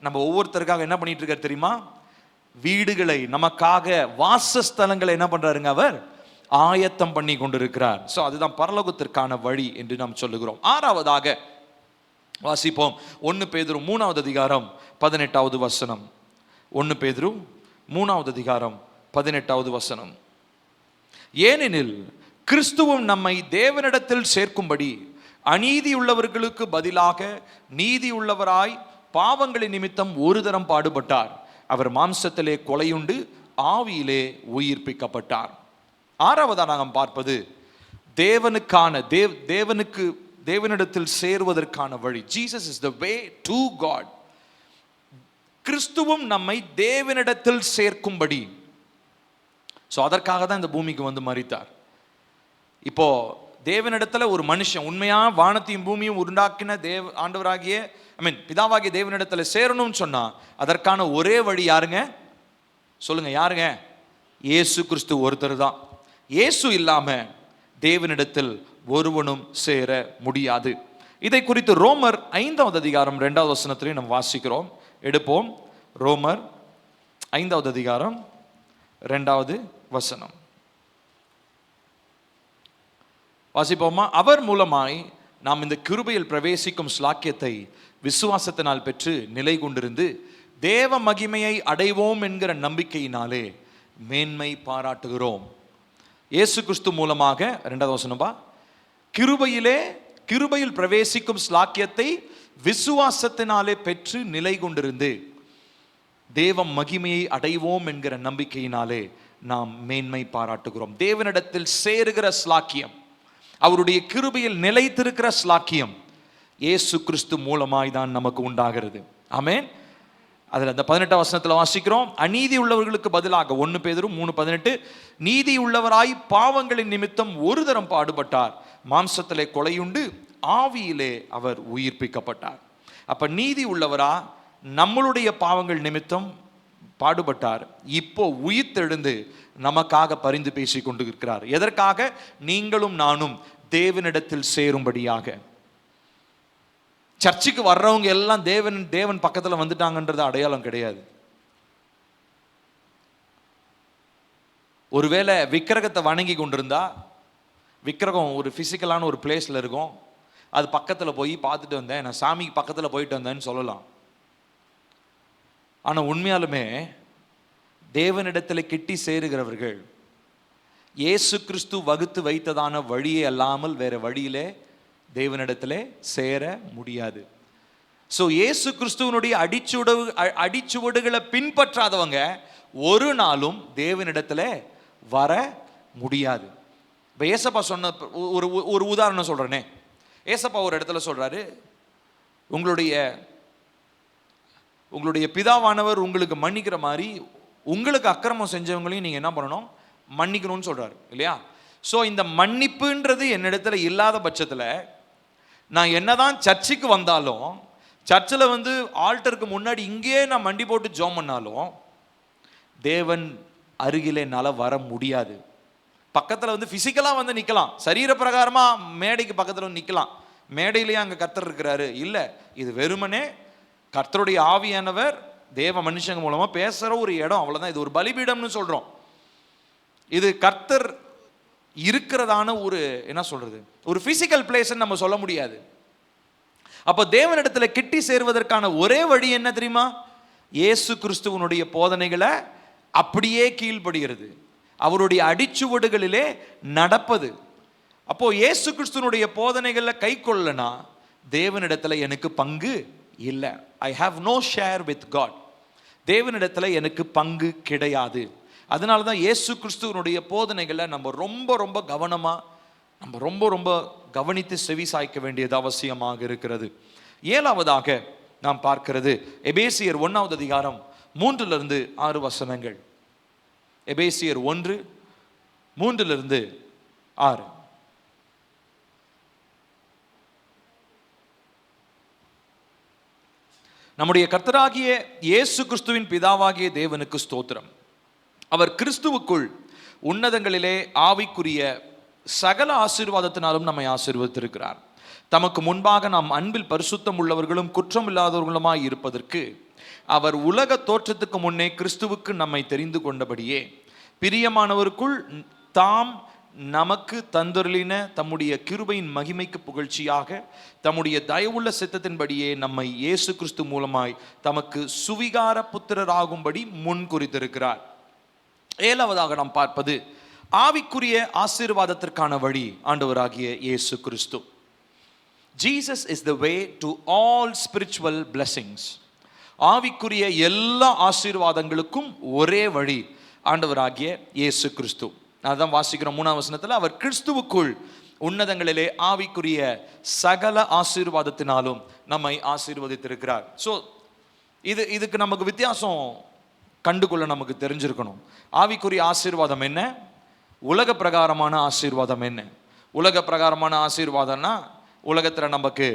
நம்ம ஒவ்வொருத்தருக்காக என்ன பண்ணிட்டு இருக்காரு தெரியுமா? வீடுகளை, நமக்காக வாசஸ்தலங்களை என்ன பண்றாருங்க? அவர் ஆயத்தம் பண்ணி கொண்டிருக்கிறார். சோ அதுதான் பரலோகத்திற்கான வழி என்று நாம் சொல்லுகிறோம். ஆறாவதாக வாசிப்போம் 1 பேதுரு 3வது அதிகாரம் 18வது வசனம். 1 பேதுரு 3வது அதிகாரம் 18வது வசனம். ஏனெனில் கிறிஸ்துவும் நம்மை தேவனிடத்தில் சேர்க்கும்படி அநீதியுள்ளவர்களுக்கு பதிலாக நீதியுள்ளவராய் பாவங்களின் நிமித்தம் ஒரு தரம் பாடுபட்டார். அவர் மாம்சத்திலே கொலையுண்டு ஆவியிலே உயிர்ப்பிக்கப்பட்டார். ஆறாவதாக நாம் பார்ப்பது தேவனிடத்தில் சேருவதற்கான வழி. Jesus is the way to God. கிறிஸ்துவும் நம்மை தேவனிடத்தில் சேர்க்கும்படி. ஸோ அதற்காக தான் இந்த பூமிக்கு வந்து மரித்தார். இப்போ தேவனிடத்துல ஒரு மனுஷன் உண்மையா வானத்தையும் பூமியும் உண்டாக்கின ஆண்டவராகிய பிதாவாகிய தேவனிடத்துல சேரணும்னு சொன்னா அதற்கான ஒரே வழி யாருங்க? சொல்லுங்க, யாருங்க? இயேசு கிறிஸ்து ஒருத்தர் தான். இயேசு இல்லாம தேவனிடத்தில் ஒருவனும் சேர முடியாது. இதை குறித்து ரோமர் 5வது அதிகாரம் 2வது வசனத்திலே நாம் வாசிக்கிறோம். எடுப்போம். ரோமர் 5வது அதிகாரம் 2வது வசனம் வாசிப்போமா? அவர் மூலமாய் நாம் இந்த கிருபையில் பிரவேசிக்கும் ஸ்லாக்கியத்தை விசுவாசத்தினால் பெற்று நிலை கொண்டிருந்து தேவ மகிமையை அடைவோம் என்கிற நம்பிக்கையினாலே மேன்மை பாராட்டுகிறோம். இயேசு கிறிஸ்து மூலமாக 2வது வசனம்பா, கிருபையில் பிரவேசிக்கும் ஸ்லாக்கியத்தை விசுவாசத்தினாலே பெற்று நிலை கொண்டிருந்து தேவ மகிமையை அடைவோம் என்கிற நம்பிக்கையினாலே நாம் மேன்மை பாராட்டுகிறோம். தேவனிடத்தில் சேருகிற ஸ்லாக்கியம், அவருடைய கிருபையில் நிலைத்திருக்கிற ஸ்லாக்கியம் இயேசு கிறிஸ்து மூலமாய் தான் நமக்கு உண்டாகிறது. ஆமென். அதில் அந்த 18வது வசனத்தில் வாசிக்கிறோம், அநீதி உள்ளவர்களுக்கு பதிலாக 1 பேதுரு 3:18 நீதி உள்ளவராய் பாவங்களின் நிமித்தம் ஒரு தரம் பாடுபட்டார், மாம்சத்திலே கொலையுண்டு ஆவியிலே அவர் உயிர்ப்பிக்கப்பட்டார். அப்ப நீதி உள்ளவரா நம்மளுடைய பாவங்கள் நிமித்தம் பாடுபட்டார், இப்போ உயிர்த்தெழுந்து நமக்காக பரிந்து பேசி கொண்டு இருக்கிறார். எதற்காக? நீங்களும் நானும் தேவனிடத்தில் சேரும்படியாக. சர்ச்சுக்கு வர்றவங்க எல்லாம் தேவன் பக்கத்துல வந்துட்டாங்கன்றது அடையாளம் கிடையாது. ஒருவேளை விக்கிரகத்தை வணங்கி கொண்டிருந்தா, விக்கிரகம் ஒரு பிசிக்கலான ஒரு பிளேஸ்ல இருக்கும், அது பக்கத்துல போய் பார்த்துட்டு வந்தேன், நான் சாமிக்கு பக்கத்துல போயிட்டு வந்தேன்னு சொல்லலாம். ஆனா உண்மையாலுமே தேவனிடத்தில் கிட்டி சேருகிறவர்கள் இயேசு கிறிஸ்து வகுத்து வைத்ததான வழியே அல்லாமல் வேற வழியிலே தேவனிடத்திலே சேர முடியாது. சோ இயேசு கிறிஸ்துவனுடைய அடிச்சுவடுகளை பின்பற்றாதவங்க ஒரு நாளும் தேவனிடத்துல வர முடியாது. இப்ப ஏசப்பா சொன்ன ஒரு உதாரணம் சொல்றேனே. ஏசப்பா ஒரு இடத்துல சொல்றாரு, உங்களுடைய பிதாவானவர் உங்களுக்கு மன்னிக்கிற மாதிரி உங்களுக்கு அக்கிரமம் செஞ்சவங்களையும் நீங்க என்ன பண்ணணும்? மன்னிக்கணும்னு சொல்றாரு இல்லையா? சோ இந்த மன்னிப்புன்றது என்னிடத்துல இல்லாத பட்சத்துல நான் என்னதான் சர்ச்சுக்கு வந்தாலும், சர்ச்சில் வந்து ஆல்டருக்கு முன்னாடி இங்கேயே நான் மண்டி போட்டு ஜோம் பண்ணாலும் தேவன் அருகிலே என்னால் வர முடியாது. பக்கத்தில் வந்து ஃபிசிக்கலாக வந்து நிற்கலாம், சரீர பிரகாரமாக மேடைக்கு பக்கத்தில் வந்து நிற்கலாம். மேடையிலேயே அங்கே கர்த்தர் இருக்கிறாரு இல்லை, இது வெறுமனே கர்த்தருடைய ஆவியானவர் தேவ மனுஷங்க மூலமாக பேசுகிற ஒரு இடம், அவ்வளோதான். இது ஒரு பலிபீடம்னு சொல்கிறோம். இது கர்த்தர் இருக்கிறதான ஒரு என்ன சொல்றது, ஒரு பிசிக்கல் பிளேஸ் நம்ம சொல்ல முடியாது. அப்போ தேவனிடத்துல கிட்டி சேர்வதற்கான ஒரே வழி என்ன தெரியுமா? இயேசு கிறிஸ்துவனுடைய போதனைகளை அப்படியே கீழ்ப்படுகிறது, அவருடைய அடிச்சுவடுகளிலே நடப்பது. அப்போ இயேசு கிறிஸ்துவனுடைய போதனைகளை கை கொள்ளனா தேவனிடத்துல எனக்கு பங்கு இல்லை. I have no share with God. தேவனிடத்துல எனக்கு பங்கு கிடையாது. அதனால தான் இயேசு கிறிஸ்துவனுடைய போதனைகளை நம்ம ரொம்ப ரொம்ப கவனமாக, நம்ம ரொம்ப ரொம்ப கவனித்து செவி சாய்க்க வேண்டியது அவசியமாக இருக்கிறது. 7வதாக நாம் பார்க்கிறது எபேசியர் 1வது அதிகாரம் 3-6 வசனங்கள். எபேசியர் 1:3-6. நம்முடைய கர்த்தராகிய இயேசு கிறிஸ்துவின் பிதாவாகிய தேவனுக்கு ஸ்தோத்திரம். அவர் கிறிஸ்துவுக்குள் உன்னதங்களிலே ஆவிக்குரிய சகல ஆசீர்வாதத்தினாலும் நம்மை ஆசீர்வதித்திருக்கிறார். தமக்கு முன்பாக நாம் அன்பில் பரிசுத்தம் உள்ளவர்களும் குற்றம் இல்லாதவர்களுமாய் இருப்பதற்கு அவர் உலக தோற்றத்துக்கு முன்னே கிறிஸ்துவுக்கு நம்மை தெரிந்து கொண்டபடியே பிரியமானவருக்குள் தாம் நமக்கு தந்தருளின தம்முடைய கிருபையின் மகிமைக்கு புகழ்ச்சியாக தம்முடைய தயவுள்ள சித்தத்தின்படியே நம்மை இயேசு கிறிஸ்து மூலமாய் தமக்கு சுவிகார புத்திரராகும்படி முன் குறித்திருக்கிறார். 7வதாக நாம் பார்ப்பது ஆவிக்குரிய ஆசீர்வாதத்திற்கான வழி ஆண்டவராகிய இயேசு கிறிஸ்து. Jesus is the way to all spiritual blessings. ஆவிக்குரிய எல்லா ஆசீர்வாதங்களுக்கும் ஒரே வழி ஆண்டவராகிய இயேசு கிறிஸ்து. அதான் வாசிக்கிறோம் 3ஆம் வசனத்தில், அவர் கிறிஸ்துவுக்குள் உன்னதங்களிலே ஆவிக்குரிய சகல ஆசீர்வாதத்தினாலும் நம்மை ஆசீர்வதித்திருக்கிறார். ஸோ இதுக்கு நமக்கு வித்தியாசம் கண்டுகொள்ள நமக்கு தெரிஞ்சிருக்கணும். ஆவிக்குரிய ஆசீர்வாதம் என்ன, உலக பிரகாரமான ஆசீர்வாதம் என்ன? உலக பிரகாரமான ஆசீர்வாதம்னா உலகத்தில் நமக்கு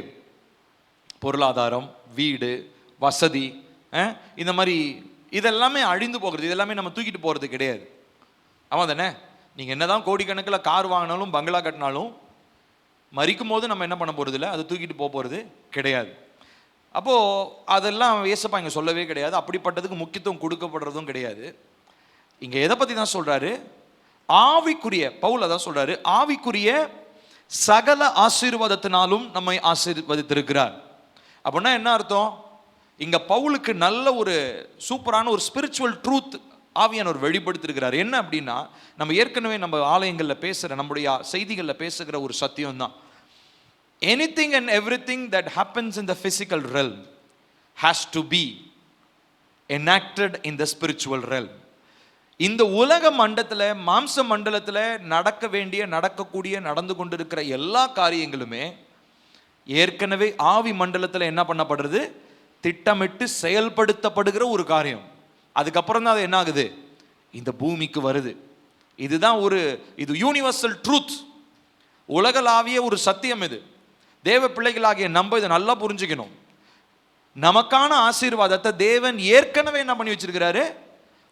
பொருளாதாரம், வீடு, வசதி, இந்த மாதிரி இதெல்லாமே அழிந்து போகிறது. இதெல்லாமே நம்ம தூக்கிட்டு போகிறது கிடையாது. ஆமாம் தானே? நீங்கள் என்ன தான் கோடிக்கணக்கில் கார் வாங்கினாலும் பங்களா கட்டினாலும் மறிக்கும் போது நம்ம என்ன பண்ண போகிறது இல்லை, அதை தூக்கிட்டு போகிறது கிடையாது. அப்போது அதெல்லாம் ஏசப்பா இங்கே சொல்லவே கிடையாது. அப்படிப்பட்டதுக்கு முக்கியத்துவம் கொடுக்கப்படுறதும் கிடையாது. இங்கே எதை பற்றி தான் சொல்கிறாரு? ஆவிக்குரிய, பவுல் அதான் சொல்கிறாரு, ஆவிக்குரிய சகல ஆசீர்வாதத்தினாலும் நம்மை ஆசீர்வதித்திருக்கிறார். அப்படின்னா என்ன அர்த்தம்? இங்கே பவுலுக்கு நல்ல ஒரு சூப்பரான ஒரு ஸ்பிரிச்சுவல் ட்ரூத் ஆவியானவர் வெளிப்படுத்திருக்கிறார். என்ன அப்படின்னா, நம்ம ஏற்கனவே நம்ம ஆலயங்களில் பேசுகிற, நம்முடைய செய்திகளில் பேசுகிற ஒரு சத்தியம் தான், anything and everything that happens in the physical realm has to be enacted in the spiritual realm. இந்த உலக மண்டலத்தில், மாம்ச மண்டலத்தில் நடக்க வேண்டிய, நடக்கக்கூடிய, நடந்து கொண்டிருக்கிற எல்லா காரியங்களுமே ஏற்கனவே ஆவி மண்டலத்தில் என்ன பண்ணப்படுறது, திட்டமிட்டு செயல்படுத்தப்படுகிற ஒரு காரியம். அதுக்கப்புறம் தான் அது என்ன ஆகுது, இந்த பூமிக்கு வருது. இதுதான் இது யூனிவர்சல் ட்ரூத், உலகளாவிய ஒரு சத்தியம். இது தேவ பிள்ளைகளாகிய நம்ம இதை நல்லா புரிஞ்சுக்கணும். நமக்கான ஆசீர்வாதத்தை தேவன் ஏற்கனவே என்ன பண்ணி வச்சிருக்கிறாரு,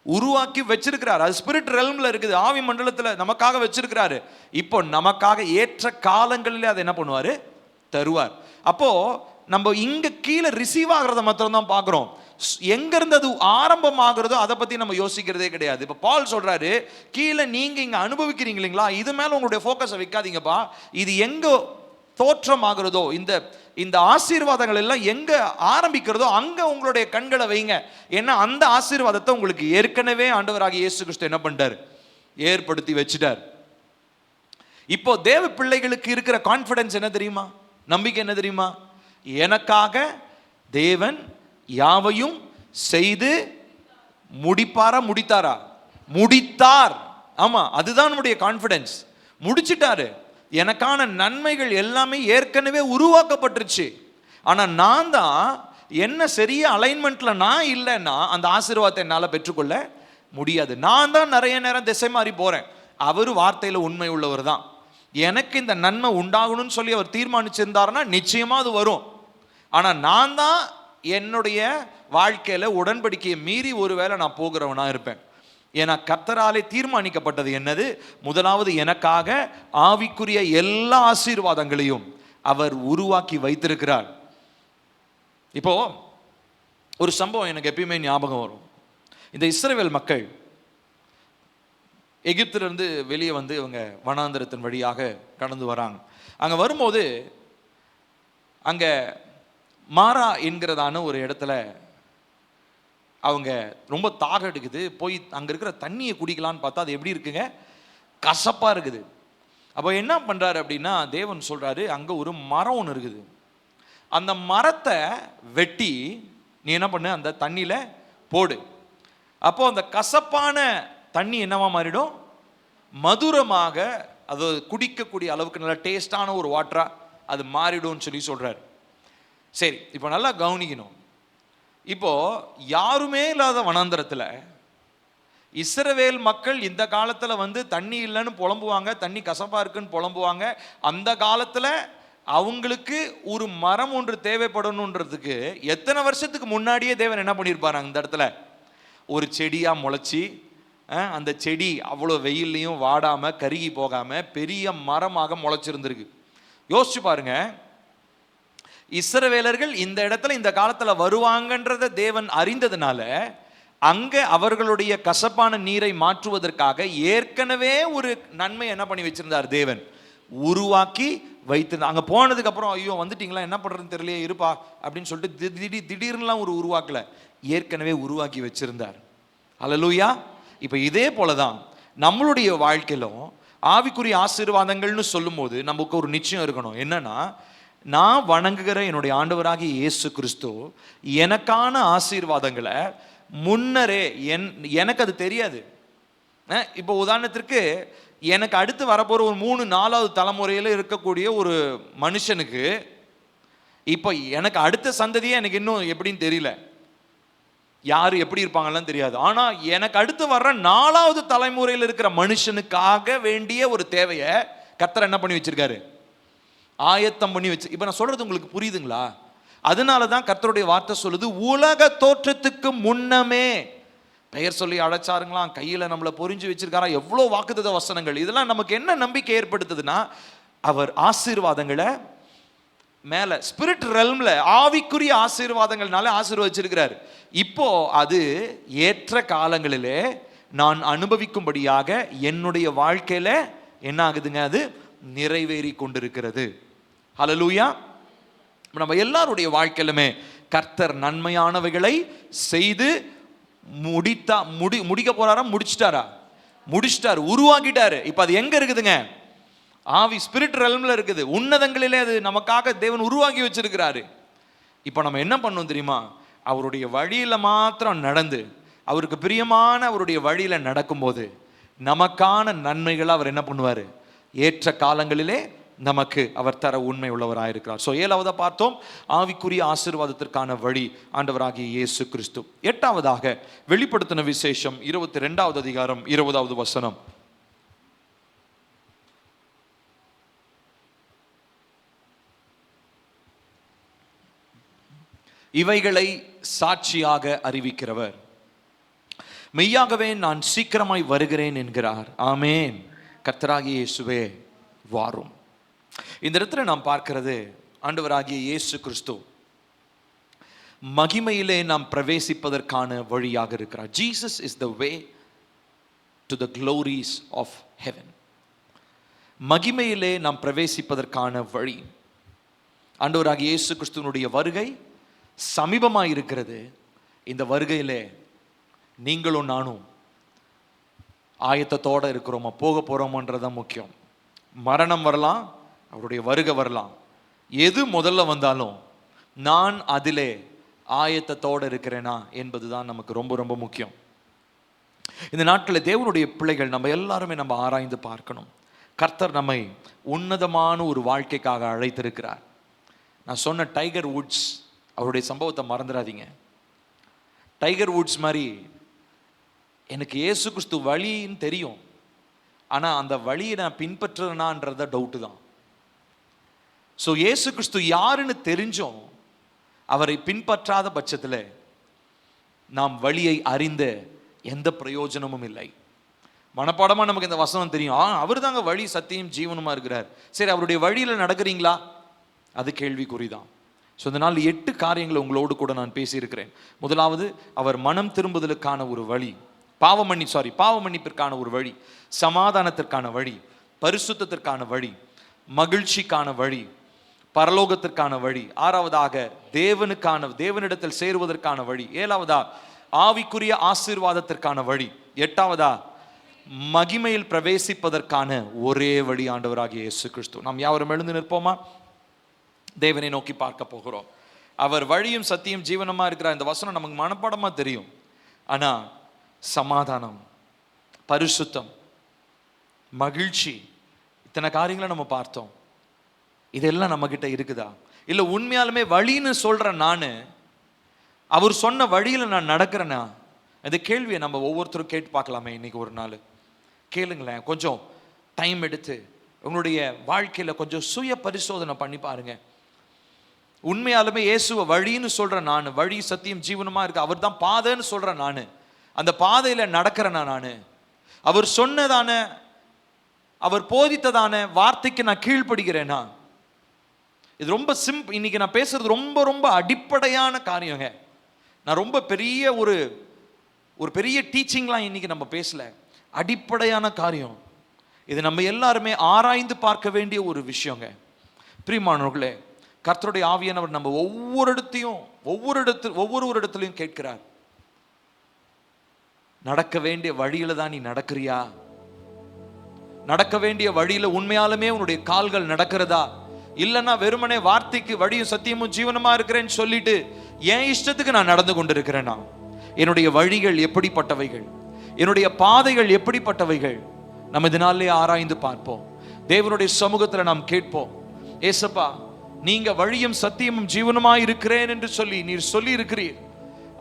உருவாக்கி வச்சிருக்கிறார். அது ஸ்பிரிட் ரெல்ம்ல இருக்குது, ஆவி மண்டலத்தில் நமக்காக வச்சிருக்கிறாரு. இப்போ நமக்காக ஏற்ற காலங்களில் அதை என்ன பண்ணுவார், தருவார். அப்போ நம்ம இங்க கீழே ரிசீவ் ஆகிறத மாத்திரம் தான் பார்க்குறோம். எங்கிருந்து அது ஆரம்பமாகிறதோ அதை பற்றி நம்ம யோசிக்கிறதே கிடையாது. இப்போ பால் சொல்றாரு, கீழே நீங்க இங்க அனுபவிக்கிறீங்க இல்லைங்களா, இது மேல உங்களுடைய ஃபோக்கஸை வைக்காதீங்கப்பா. இது எங்க தோற்றமாகிறதோ, இந்த ஆசீர்வாதங்கள் எல்லாம் எங்க ஆரம்பிக்கிறதோ அங்க உங்களுடைய கண்களை வைங்க. ஏன்னா அந்த ஆசீர்வாதத்தை உங்களுக்கு ஏற்கனவே ஆண்டவராகிய இயேசு கிறிஸ்து என்ன பண்ணிட்டார், ஏற்படுத்தி வச்சுட்டார். இப்போ தேவ பிள்ளைகளுக்கு இருக்கிற கான்ஃபிடன்ஸ் என்ன தெரியுமா, நம்பிக்கை என்ன தெரியுமா? எனக்காக தேவன் யாவையும் செய்து முடிப்பாரா, முடித்தாரா? முடித்தார். ஆமா, அதுதான் நம்முடைய கான்ஃபிடன்ஸ். முடிச்சிட்டாரு. எனக்கான நன்மைகள் எல்லாமே ஏற்கனவே உருவாக்கப்பட்டுருச்சு. ஆனா நான் தான் என்ன சரியா அலைன்மெண்ட்ல நான் இல்லைன்னா அந்த ஆசீர்வாதத்தை என்னால் பெற்றுக்கொள்ள முடியாது. நான் தான் நிறைய நேரம் திசை மாறி போறேன். அவர் வார்த்தையில உண்மை உள்ளவர் தான். எனக்கு இந்த நன்மை உண்டாகணும்னு சொல்லி அவர் தீர்மானிச்சிருந்தாருன்னா நிச்சயமா அது வரும். ஆனா நான் தான் என்னுடைய வாழ்க்கையில உடன்படிக்கையை மீறி ஒருவேளை நான் போகிறவனா இருப்பேன். ஏன்னா கர்த்தராலே தீர்மானிக்கப்பட்டது என்னது? முதலாவது, எனக்காக ஆவிக்குரிய எல்லா ஆசீர்வாதங்களையும் அவர் உருவாக்கி வைத்திருக்கிறார். இப்போ ஒரு சம்பவம் எனக்கு எப்பயுமே ஞாபகம் வரும். இந்த இஸ்ரவேல் மக்கள் எகிப்திலிருந்து வெளியே வந்து இவங்க வனாந்திரத்தின் வழியாக கடந்து வராங்க. அங்கே வரும்போது அங்கே மாரா என்கிறதான ஒரு இடத்துல அவங்க ரொம்ப தாகம் எடுக்குது. போய் அங்கே இருக்கிற தண்ணியை குடிக்கலான்னு பார்த்தா அது எப்படி இருக்குங்க? கசப்பாக இருக்குது. அப்போ என்ன பண்ணுறாரு அப்படின்னா, தேவன் சொல்கிறாரு, அங்கே ஒரு மரம் ஒன்று இருக்குது, அந்த மரத்தை வெட்டி நீ என்ன பண்ணு, அந்த தண்ணியில் போடு. அப்போது அந்த கசப்பான தண்ணி என்னவா மாறிடும்? மதுரமாக, அது குடிக்கக்கூடிய அளவுக்கு நல்ல டேஸ்டான ஒரு வாட்டரா அது மாறிடும்னு சொல்லி சொல்றாரு. சரி, இப்போ நல்லா கவனிக்கணும். இப்போ யாருமே இல்லாத வனாந்தரத்தில் இஸ்ரவேல் மக்கள் இந்த காலத்தில் வந்து தண்ணி இல்லைன்னு புலம்புவாங்க, தண்ணி கசப்பா இருக்குன்னு புலம்புவாங்க. அந்த காலத்தில் அவங்களுக்கு ஒரு மரம் ஒன்று தேவைப்படணுன்றதுக்கு எத்தனை வருஷத்துக்கு முன்னாடியே தேவன் என்ன பண்ணியிருப்பாரு? அந்த இடத்துல ஒரு செடியாக முளைச்சி, அந்த செடி அவ்வளோ வெயில்லையும் வாடாமல் கருகி போகாமல் பெரிய மரமாக முளைச்சிருந்திருக்கு. யோசிச்சு பாருங்க, இஸ்ரவேலர்கள் இந்த இடத்துல இந்த காலத்தில் வருவாங்கன்றத தேவன் அறிந்ததுனால அங்கே அவர்களுடைய கசப்பான நீரை மாற்றுவதற்காக ஏற்கனவே ஒரு நன்மை என்ன பண்ணி வச்சிருந்தார்? தேவன் உருவாக்கி வைத்திருந்தார். அங்கே போனதுக்கு அப்புறம் ஐயோ வந்துட்டீங்களா, என்ன பண்ணுறதுன்னு தெரியலையே, இருப்பா அப்படின்னு சொல்லிட்டு திடீர்னுலாம் ஒரு உருவாக்கல, ஏற்கனவே உருவாக்கி வச்சிருந்தார். அல்லேலூயா. இப்போ இதே போலதான் நம்மளுடைய வாழ்க்கையிலும் ஆவிக்குரிய ஆசீர்வாதங்கள்னு சொல்லும் போது நமக்கு ஒரு நிச்சயம் இருக்கணும். என்னன்னா, நான் வணங்குகிற என்னுடைய ஆண்டவராகிய இயேசு கிறிஸ்து எனக்கான ஆசீர்வாதங்களை முன்னரே எனக்கு அது தெரியாது. இப்போ உதாரணத்திற்கு, எனக்கு அடுத்து வரப்போற ஒரு 3-4வது தலைமுறையில் இருக்கக்கூடிய ஒரு மனுஷனுக்கு இப்போ எனக்கு அடுத்த சந்ததியே எனக்கு இன்னும் எப்படின்னு தெரியல, யாரு எப்படி இருப்பாங்கலாம் தெரியாது. ஆனா எனக்கு அடுத்து வர்ற 4வது தலைமுறையில் இருக்கிற மனுஷனுக்காக வேண்டிய ஒரு தேவையை கர்த்தர் என்ன பண்ணி வச்சிருக்காரு? ஆயத்தம் பண்ணி வச்சு. இப்ப நான் சொல்றது உங்களுக்கு புரியுதுங்களா? அதனாலதான் கர்த்தருடைய வார்த்தை சொல்லுது, உலக தோற்றத்துக்கு முன்னமே பெயர் சொல்லி அழைச்சாருங்களாம், கையில நம்மளை பொறிஞ்சு வச்சிருக்காரா, எவ்வளவு வாக்குத்தத்த வசனங்கள். இதெல்லாம் நமக்கு என்ன நம்பிக்கை ஏற்படுத்துதுன்னா, அவர் ஆசீர்வாதங்களை மேல ஸ்பிரிட் ரெல்ம்ல ஆவிக்குரிய ஆசீர்வாதங்கள்னால ஆசீர்வதிச்சிருக்கிறார். இப்போ அது ஏற்ற காலங்களிலே நான் அனுபவிக்கும்படியாக என்னுடைய வாழ்க்கையில என்ன ஆகுதுங்க? அது நிறைவேறி கொண்டிருக்கிறது. ஹல்லேலூயா. நம்ம எல்லாருடைய வாழ்க்கையிலுமே கர்த்தர் நன்மையானவைகளை செய்து முடிக்க போறாரா? முடிச்சிட்டாரு, உருவாக்கிட்டாரு. இப்ப அது எங்க இருக்குதுங்க? ஆவி ஸ்பிரிட் ரெல்ம்ல இருக்குது, உன்னதங்களிலே அது நமக்காக தேவன் உருவாக்கி வச்சிருக்கிறாரு. இப்போ நம்ம என்ன பண்ணணும் தெரியுமா? அவருடைய வழியில மாத்திரம் நடந்து, அவருக்கு பிரியமான அவருடைய வழியில நடக்கும்போது நமக்கான நன்மைகளை அவர் என்ன பண்ணுவார்? ஏற்ற காலங்களிலே நமக்கு அவர் தர உண்மை உள்ளவராயிருக்கிறார். ஸோ 7வதா பார்த்தோம், ஆவிக்குரிய ஆசீர்வாதத்திற்கான வழி ஆண்டவராகிய இயேசு கிறிஸ்து. 8வதாக வெளிப்படுத்தின விசேஷம் 22வது அதிகாரம் 20வது வசனம். இவைகளை சாட்சியாக அறிவிக்கிறவர், மெய்யாகவே நான் சீக்கிரமாய் வருகிறேன் என்கிறார். ஆமேன். கர்த்தராகிய இயேசுவே வாரும். இந்த இடத்துல நாம் பார்க்கிறது, ஆண்டவராகிய இயேசு கிறிஸ்து மகிமையிலே நாம் பிரவேசிப்பதற்கான வழியாக இருக்கிறார். Jesus is the way to the glories of heaven. மகிமையிலே நாம் பிரவேசிப்பதற்கான வழி. ஆண்டவராகிய இயேசு கிறிஸ்துவினுடைய வருகை சமீபமாக இருக்கிறது. இந்த வருகையிலே நீங்களும் நானும் ஆயத்தத்தோடு இருக்கிறோமா, போக போகிறோமன்றதான் முக்கியம். மரணம் வரலாம், அவருடைய வருகை வரலாம், எது முதல்ல வந்தாலும் நான் அதிலே ஆயத்தத்தோடு இருக்கிறேனா என்பது தான் நமக்கு ரொம்ப ரொம்ப முக்கியம். இந்த நாட்களில் தேவனுடைய பிள்ளைகள் நம்ம எல்லாருமே நம்ம ஆராய்ந்து பார்க்கணும். கர்த்தர் நம்மை உன்னதமான ஒரு வாழ்க்கைக்காக அழைத்திருக்கிறார். நான் சொன்ன டைகர் வுட்ஸ், அவருடைய சம்பவத்தை மறந்துடாதீங்க. டைகர் வுட்ஸ் மாதிரி எனக்கு இயேசு கிறிஸ்து வழின்னு தெரியும், ஆனால் அந்த வழியை நான் பின்பற்றுறேனான்றத டவுட்டு தான். ஸோ இயேசு கிறிஸ்து யாருன்னு தெரிஞ்சோம், அவரை பின்பற்றாத பட்சத்தில் நாம் வழியை அறிந்த எந்த பிரயோஜனமும் இல்லை. மனப்பாடமா நமக்கு இந்த வசனம் தெரியும், அவர் தாங்க வழி சத்தியம் ஜீவனுமா இருக்கிறார். சரி, அவருடைய வழியில நடக்கிறீங்களா? அது கேள்விக்குறிதான். ஸோ இந்த நாள் 8 காரியங்களை உங்களோடு கூட நான் பேசியிருக்கிறேன். முதலாவது, அவர் மனம் திரும்புதலுக்கான ஒரு வழி, பாவ மன்னிப்பிற்கான ஒரு வழி, சமாதானத்திற்கான வழி, பரிசுத்தத்திற்கான வழி, மகிழ்ச்சிக்கான வழி, பரலோகத்திற்கான வழி, 6வதாக தேவனிடத்தில் சேருவதற்கான வழி, 7வதா ஆவிக்குரிய ஆசீர்வாதத்திற்கான வழி, 8வதா மகிமையில் பிரவேசிப்பதற்கான ஒரே வழி ஆண்டவராகிய இயேசு கிறிஸ்து. நாம் யாவரும் எழுந்து நிற்போமா? தேவனை நோக்கி பார்க்க போகிறோம். அவர் வழியும் சத்தியம் ஜீவனமா இருக்கிறார். இந்த வசனம் நமக்கு மனப்பாடமா தெரியும். ஆனா சமாதானம், பரிசுத்தம், மகிழ்ச்சி, இத்தனை காரியங்களை நம்ம பார்த்தோம். இதெல்லாம் நம்ம கிட்ட இருக்குதா? இல்ல உண்மையாலுமே வழின்னு சொல்ற நானு அவர் சொன்ன வழியில நான் நடக்கிறேன்னா? இந்த கேள்வியை நம்ம ஒவ்வொருத்தரும் கேட்டு பார்க்கலாமே. இன்னைக்கு ஒரு நாள் கேளுங்களேன். கொஞ்சம் டைம் எடுத்து உங்களுடைய வாழ்க்கையில கொஞ்சம் சுய பரிசோதனை பண்ணி பாருங்க. உண்மையாலுமே இயேசுவை வழின்னு சொல்ற நான், வழி சத்தியம் ஜீவனமா இருக்கு, அவர் தான் பாதைன்னு சொல்ற நான், அந்த பாதையில நடக்கிறேன்னா நான்? அவர் சொன்னதான, அவர் போதித்ததான வார்த்தைக்கு நான் கீழ்ப்படுகிறேனா? இது ரொம்ப இன்னைக்கு நான் பேசுறது ரொம்ப ரொம்ப அடிப்படையான காரியங்க. நான் ரொம்ப பெரிய ஒரு பெரிய டீச்சிங்லாம் இன்னைக்கு நம்ம பேசல. அடிப்படையான காரியம் இது. நம்ம எல்லாருமே ஆராய்ந்து பார்க்க வேண்டிய ஒரு விஷயங்க. பிரியமானவர்களே, கர்த்தருடைய ஆவியானவர் நம்ம ஒவ்வொரு இடத்துலையும் கேட்கிறார். நடக்க வேண்டிய வழியில தான் நீ நடக்கிறியா? நடக்க வேண்டிய வழியில உண்மையாலுமே உன்னுடைய கால்கள் நடக்கிறதா? இல்லைன்னா வெறுமனே வார்த்தைக்கு வழியும் சத்தியமும் ஜீவனமா இருக்கிறேன்னு சொல்லிட்டு என் இஷ்டத்துக்கு நான் நடந்து கொண்டிருக்கிறேன்னா? என்னுடைய வழிகள் எப்படிப்பட்டவைகள்? என்னுடைய பாதைகள் எப்படிப்பட்டவைகள்? நம்ம இதனாலே ஆராய்ந்து பார்ப்போம். தேவனுடைய சமூகத்தில் நாம் கேட்போம், ஏசப்பா, நீங்க வழியும் சத்தியமும் ஜீவனுமாய் இருக்கிறேன் என்று சொல்லி நீர் சொல்லி இருக்கிறீர்.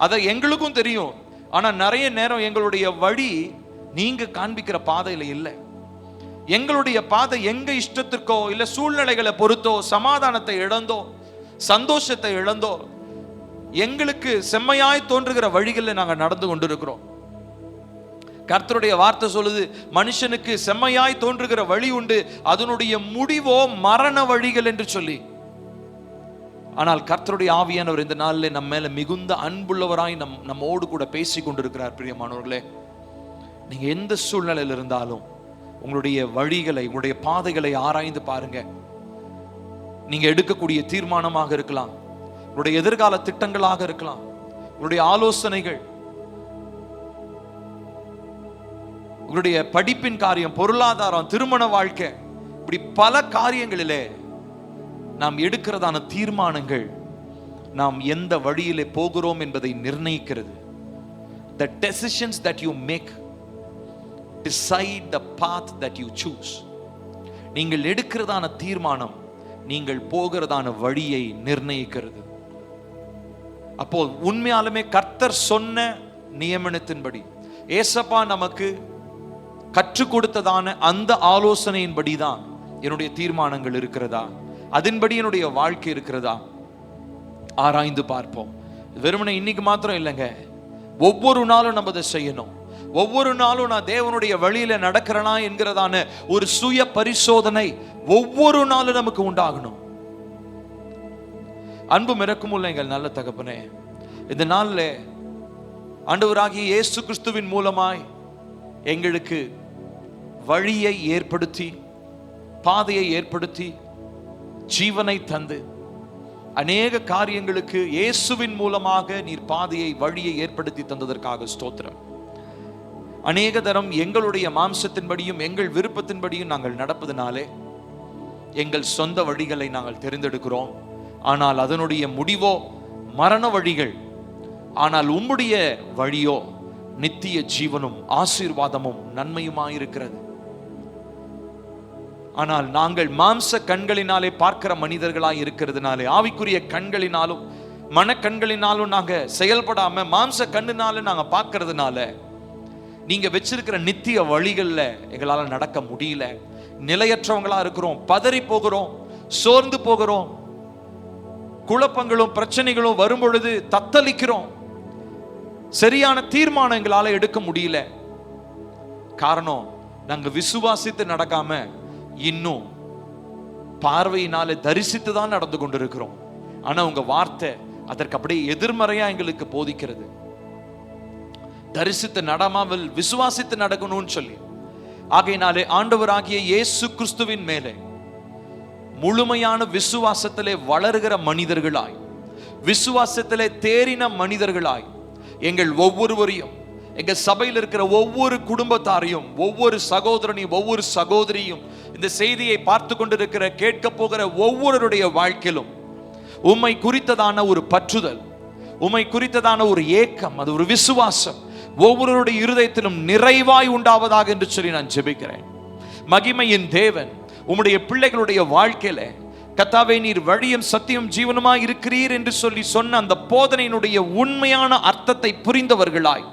அதை எங்களுக்கும் தெரியும். ஆனா நிறைய நேரம் எங்களுடைய வழி நீங்க காண்பிக்கிற பாதையில இல்லை. எங்களுடைய பாதை எங்க இஷ்டத்திற்கோ இல்ல சூழ்நிலைகளை பொறுத்தோ, சமாதானத்தை இழந்தோ, சந்தோஷத்தை இழந்தோ, எங்களுக்கு செம்மையாய் தோன்றுகிற வழிகளில் நாங்கள் நடந்து கொண்டிருக்கிறோம். கர்த்தருடைய வார்த்தை சொல்லுது, மனுஷனுக்கு செம்மையாய் தோன்றுகிற வழி உண்டு, அதனுடைய முடிவோ மரண வழிகள் என்று சொல்லி. ஆனால் கர்த்தருடைய ஆவியானவர் இந்த நாளில் நம்ம மேல மிகுந்த அன்புள்ளவராய் நம்மோடு கூட பேசி கொண்டிருக்கிறார். பிரியமானவர்களே, நீங்க எந்த சூழ்நிலையில் இருந்தாலும் உங்களுடைய வழிகளை, உங்களுடைய பாதைகளை ஆராய்ந்து பாருங்க. நீங்க எடுக்கக்கூடிய தீர்மானமாக இருக்கலாம், உங்களுடைய எதிர்கால திட்டங்களாக இருக்கலாம், உங்களுடைய ஆலோசனைகள், உங்களுடைய படிப்பின் காரியம், பொருளாதாரம், திருமண வாழ்க்கை, இப்படி பல காரியங்களிலே நாம் எடுக்கிறதான தீர்மானங்கள் நாம் எந்த வழியிலே போகிறோம் என்பதை நிர்ணயிக்கிறது. The decisions that you make decide the path that you choose. நீங்கள் எடுக்கிறதான தீர்மானம் நீங்கள் போகிறதான வழியை நிர்ணயிக்கிறது. அப்போ உண்மையாலுமே கர்த்தர் சொன்ன நியமனத்தின்படி, ஏசப்பா நமக்கு கற்றுக் கொடுத்ததான அந்த ஆலோசனையின்படி தான் என்னுடைய தீர்மானங்கள் இருக்கிறதா? அதன்படி என்னுடைய வாழ்க்கை இருக்கிறதா? ஆராய்ந்து பார்ப்போம். வெறுமனே இன்னைக்கு மாத்திரம் இல்லைங்க, ஒவ்வொரு நாளும் நம்ம அதை செய்யணும். ஒவ்வொரு நாளும் நான் தேவனுடைய வழியில நடக்கிறனா என்கிறதான ஒரு சுய பரிசோதனை ஒவ்வொரு நாளும் நமக்கு உண்டாகணும். அன்பும் இரக்கமுள்ள எங்கள் நல்ல தகப்பனே, இந்த நாளில் ஆண்டவராகிய இயேசு கிறிஸ்துவின் மூலமாய் எங்களுக்கு வழியை ஏற்படுத்தி, பாதையை ஏற்படுத்தி, ஜீவனை தந்து, அநேக காரியங்களுக்கு இயேசுவின் மூலமாக நீர் பாதையை, வழியை ஏற்படுத்தி தந்ததற்காக ஸ்தோத்திரம். அநேக தரம் எங்களுடைய மாம்சத்தின்படியும் எங்கள் விருப்பத்தின்படியும் நாங்கள் நடப்பதனாலே எங்கள் சொந்த வழிகளை நாங்கள் தெரிந்தெடுக்கிறோம். ஆனால் அதனுடைய முடிவோ மரண வழிகள். ஆனால் உம்முடைய வழியோ நித்திய ஜீவனும் ஆசீர்வாதமும் நன்மையுமாயிருக்கிறது. ஆனால் நாங்கள் மாம்ச கண்களினாலே பார்க்கிற மனிதர்களாய் இருக்கிறதுனாலே, ஆவிக்குரிய கண்களினாலும் மனக்கண்களினாலும் நாங்க செயல்படாம மாம்ச கண்ணினாலும் நாங்க பார்க்கறதுனால நீங்க வச்சிருக்கிற நித்திய வழிகள்ல எங்களால நடக்க முடியல. நிலையற்றவங்களா இருக்கிறோம், பதறி போகிறோம், சோர்ந்து போகிறோம். குழப்பங்களும் பிரச்சனைகளும் வரும் பொழுது தத்தளிக்கிறோம். சரியான தீர்மானம் எங்களால எடுக்க முடியல. காரணம், நாங்க விசுவாசித்து நடக்காம இன்னும் பார்வையினால தரிசித்து தான் நடந்து கொண்டிருக்கிறோம். ஆனா உங்க வார்த்தை அதற்கு அப்படியே எதிர்மறையா எங்களுக்கு போதிக்கிறது. தரிசித்து நடாமல் விசுவாசித்து நடக்கணும்னு சொல்லி. ஆகையினாலே ஆண்டவராகிய இயேசு கிறிஸ்துவின் மேலே முழுமையான விசுவாசத்திலே வளருகிற மனிதர்களாய், விசுவாசத்திலே தேறின மனிதர்களாய் எங்கள் ஒவ்வொருவரையும், எங்க சபையில் இருக்கிற ஒவ்வொரு குடும்பத்தாரையும், ஒவ்வொரு சகோதரனையும், ஒவ்வொரு சகோதரியும், இந்த செய்தியை பார்த்து கொண்டிருக்கிற கேட்க போகிற ஒவ்வொருடைய வாழ்க்கையிலும் உம்மை குறித்ததான ஒரு பற்றுதல், உம்மை குறித்ததான ஒரு ஏக்கம், அது ஒரு விசுவாசம் ஒவ்வொருடைய இருதயத்திலும் நிறைவாய் உண்டாவதாக என்று சொல்லி நான் ஜெபிக்கிறேன். மகிமையின் தேவன் உம்முடைய பிள்ளைகளுடைய வாழ்க்கையில கர்த்தாவே, நீர் வழியும் சத்தியம் ஜீவனுமாய் இருக்கிறீர் என்று சொல்லி சொன்ன அந்த போதனையினுடைய உண்மையான அர்த்தத்தை புரிந்தவர்களாய்,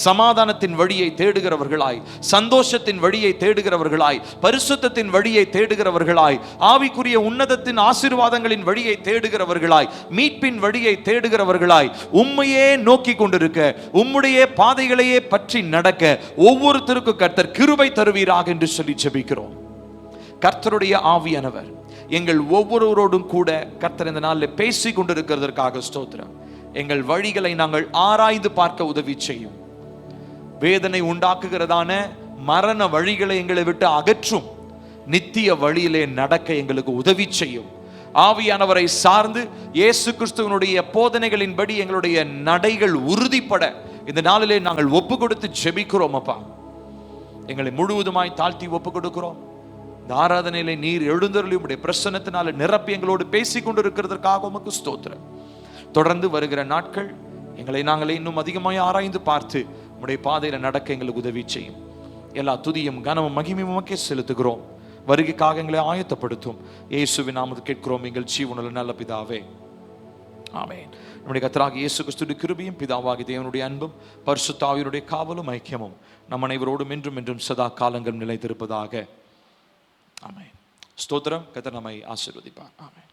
சமாதானத்தின் வழியை தேடுகிறவர்களாய், சந்தோஷத்தின் வழியை தேடுகிறவர்களாய், பரிசுத்தத்தின் வழியை தேடுகிறவர்களாய், ஆவிக்குரிய உன்னதத்தின் ஆசீர்வாதங்களின் வழியை தேடுகிறவர்களாய், மீட்பின் வழியை தேடுகிறவர்களாய், உம்மையே நோக்கி கொண்டிருக்க, உம்முடைய பாதைகளையே பற்றி நடக்க ஒவ்வொருத்தருக்கு கர்த்தர் கிருபை தருவீராக என்று சொல்லி ஜெபிக்கிறோம். கர்த்தருடைய ஆவியானவர் எங்கள் ஒவ்வொருவரோடும் கூட கர்த்தர் இந்த நாளில் பேசி கொண்டிருக்கிறதற்காக ஸ்தோத்திரம். எங்கள் வழிகளை நாங்கள் ஆராய்ந்து பார்க்க உதவி செய்யும். வேதனை உண்டாக்குகிறதான மரண வழிகளை எங்களை விட்டு அகற்றும். நித்திய வழியிலே நடக்க எங்களுக்கு உதவி செய்யும். ஆவியானவரை சார்ந்து இயேசு கிறிஸ்துவனுடைய போதனைகளின்படி எங்களுடைய நடைகள் உறுதிப்பட இந்த நாளிலே நாங்கள் ஒப்பு கொடுத்து ஜெபிக்கிறோம். அப்பா, எங்களை முழுவதுமாய் தாழ்த்தி ஒப்பு கொடுக்கிறோம். இந்த ஆராதனையிலே நீர் எழுந்தருளி உம்முடைய பிரசன்னத்தினால நிரப்பி எங்களோடு பேசி கொண்டிருக்கிறதற்காக உமக்கு ஸ்தோத்திரம். தொடர்ந்து வருகிற நாட்கள் எங்களை நாங்களே இன்னும் அதிகமாய் ஆராய்ந்து பார்த்து உம்முடைய பாதையில நடக்க எங்களுக்கு உதவி செய்யும். எல்லா துதியும் கனமும் மகிமையும் உமக்கே செலுத்துகிறோம். வருகைக்காக எங்களை ஆயத்தப்படுத்தும். இயேசுவின் நாமத்தில் கேட்கிறோம் எங்கள் ஜீவனுள்ள நல்ல பிதாவே, ஆமென். நம்முடைய கர்த்தராகிய இயேசு கிறிஸ்துவின் கிருபையும் பிதாவாகிய தேவனுடைய அன்பும் பரிசுத்த ஆவியினுடைய காவலும் ஐக்கியமும் நம் அனைவரோடும் என்றும் என்றும் சதா காலங்கள் நிலைத்திருப்பதாக. ஆமென். ஸ்தோத்திரம். கர்த்தர் நம்மை ஆசீர்வதிப்பார். ஆமென்.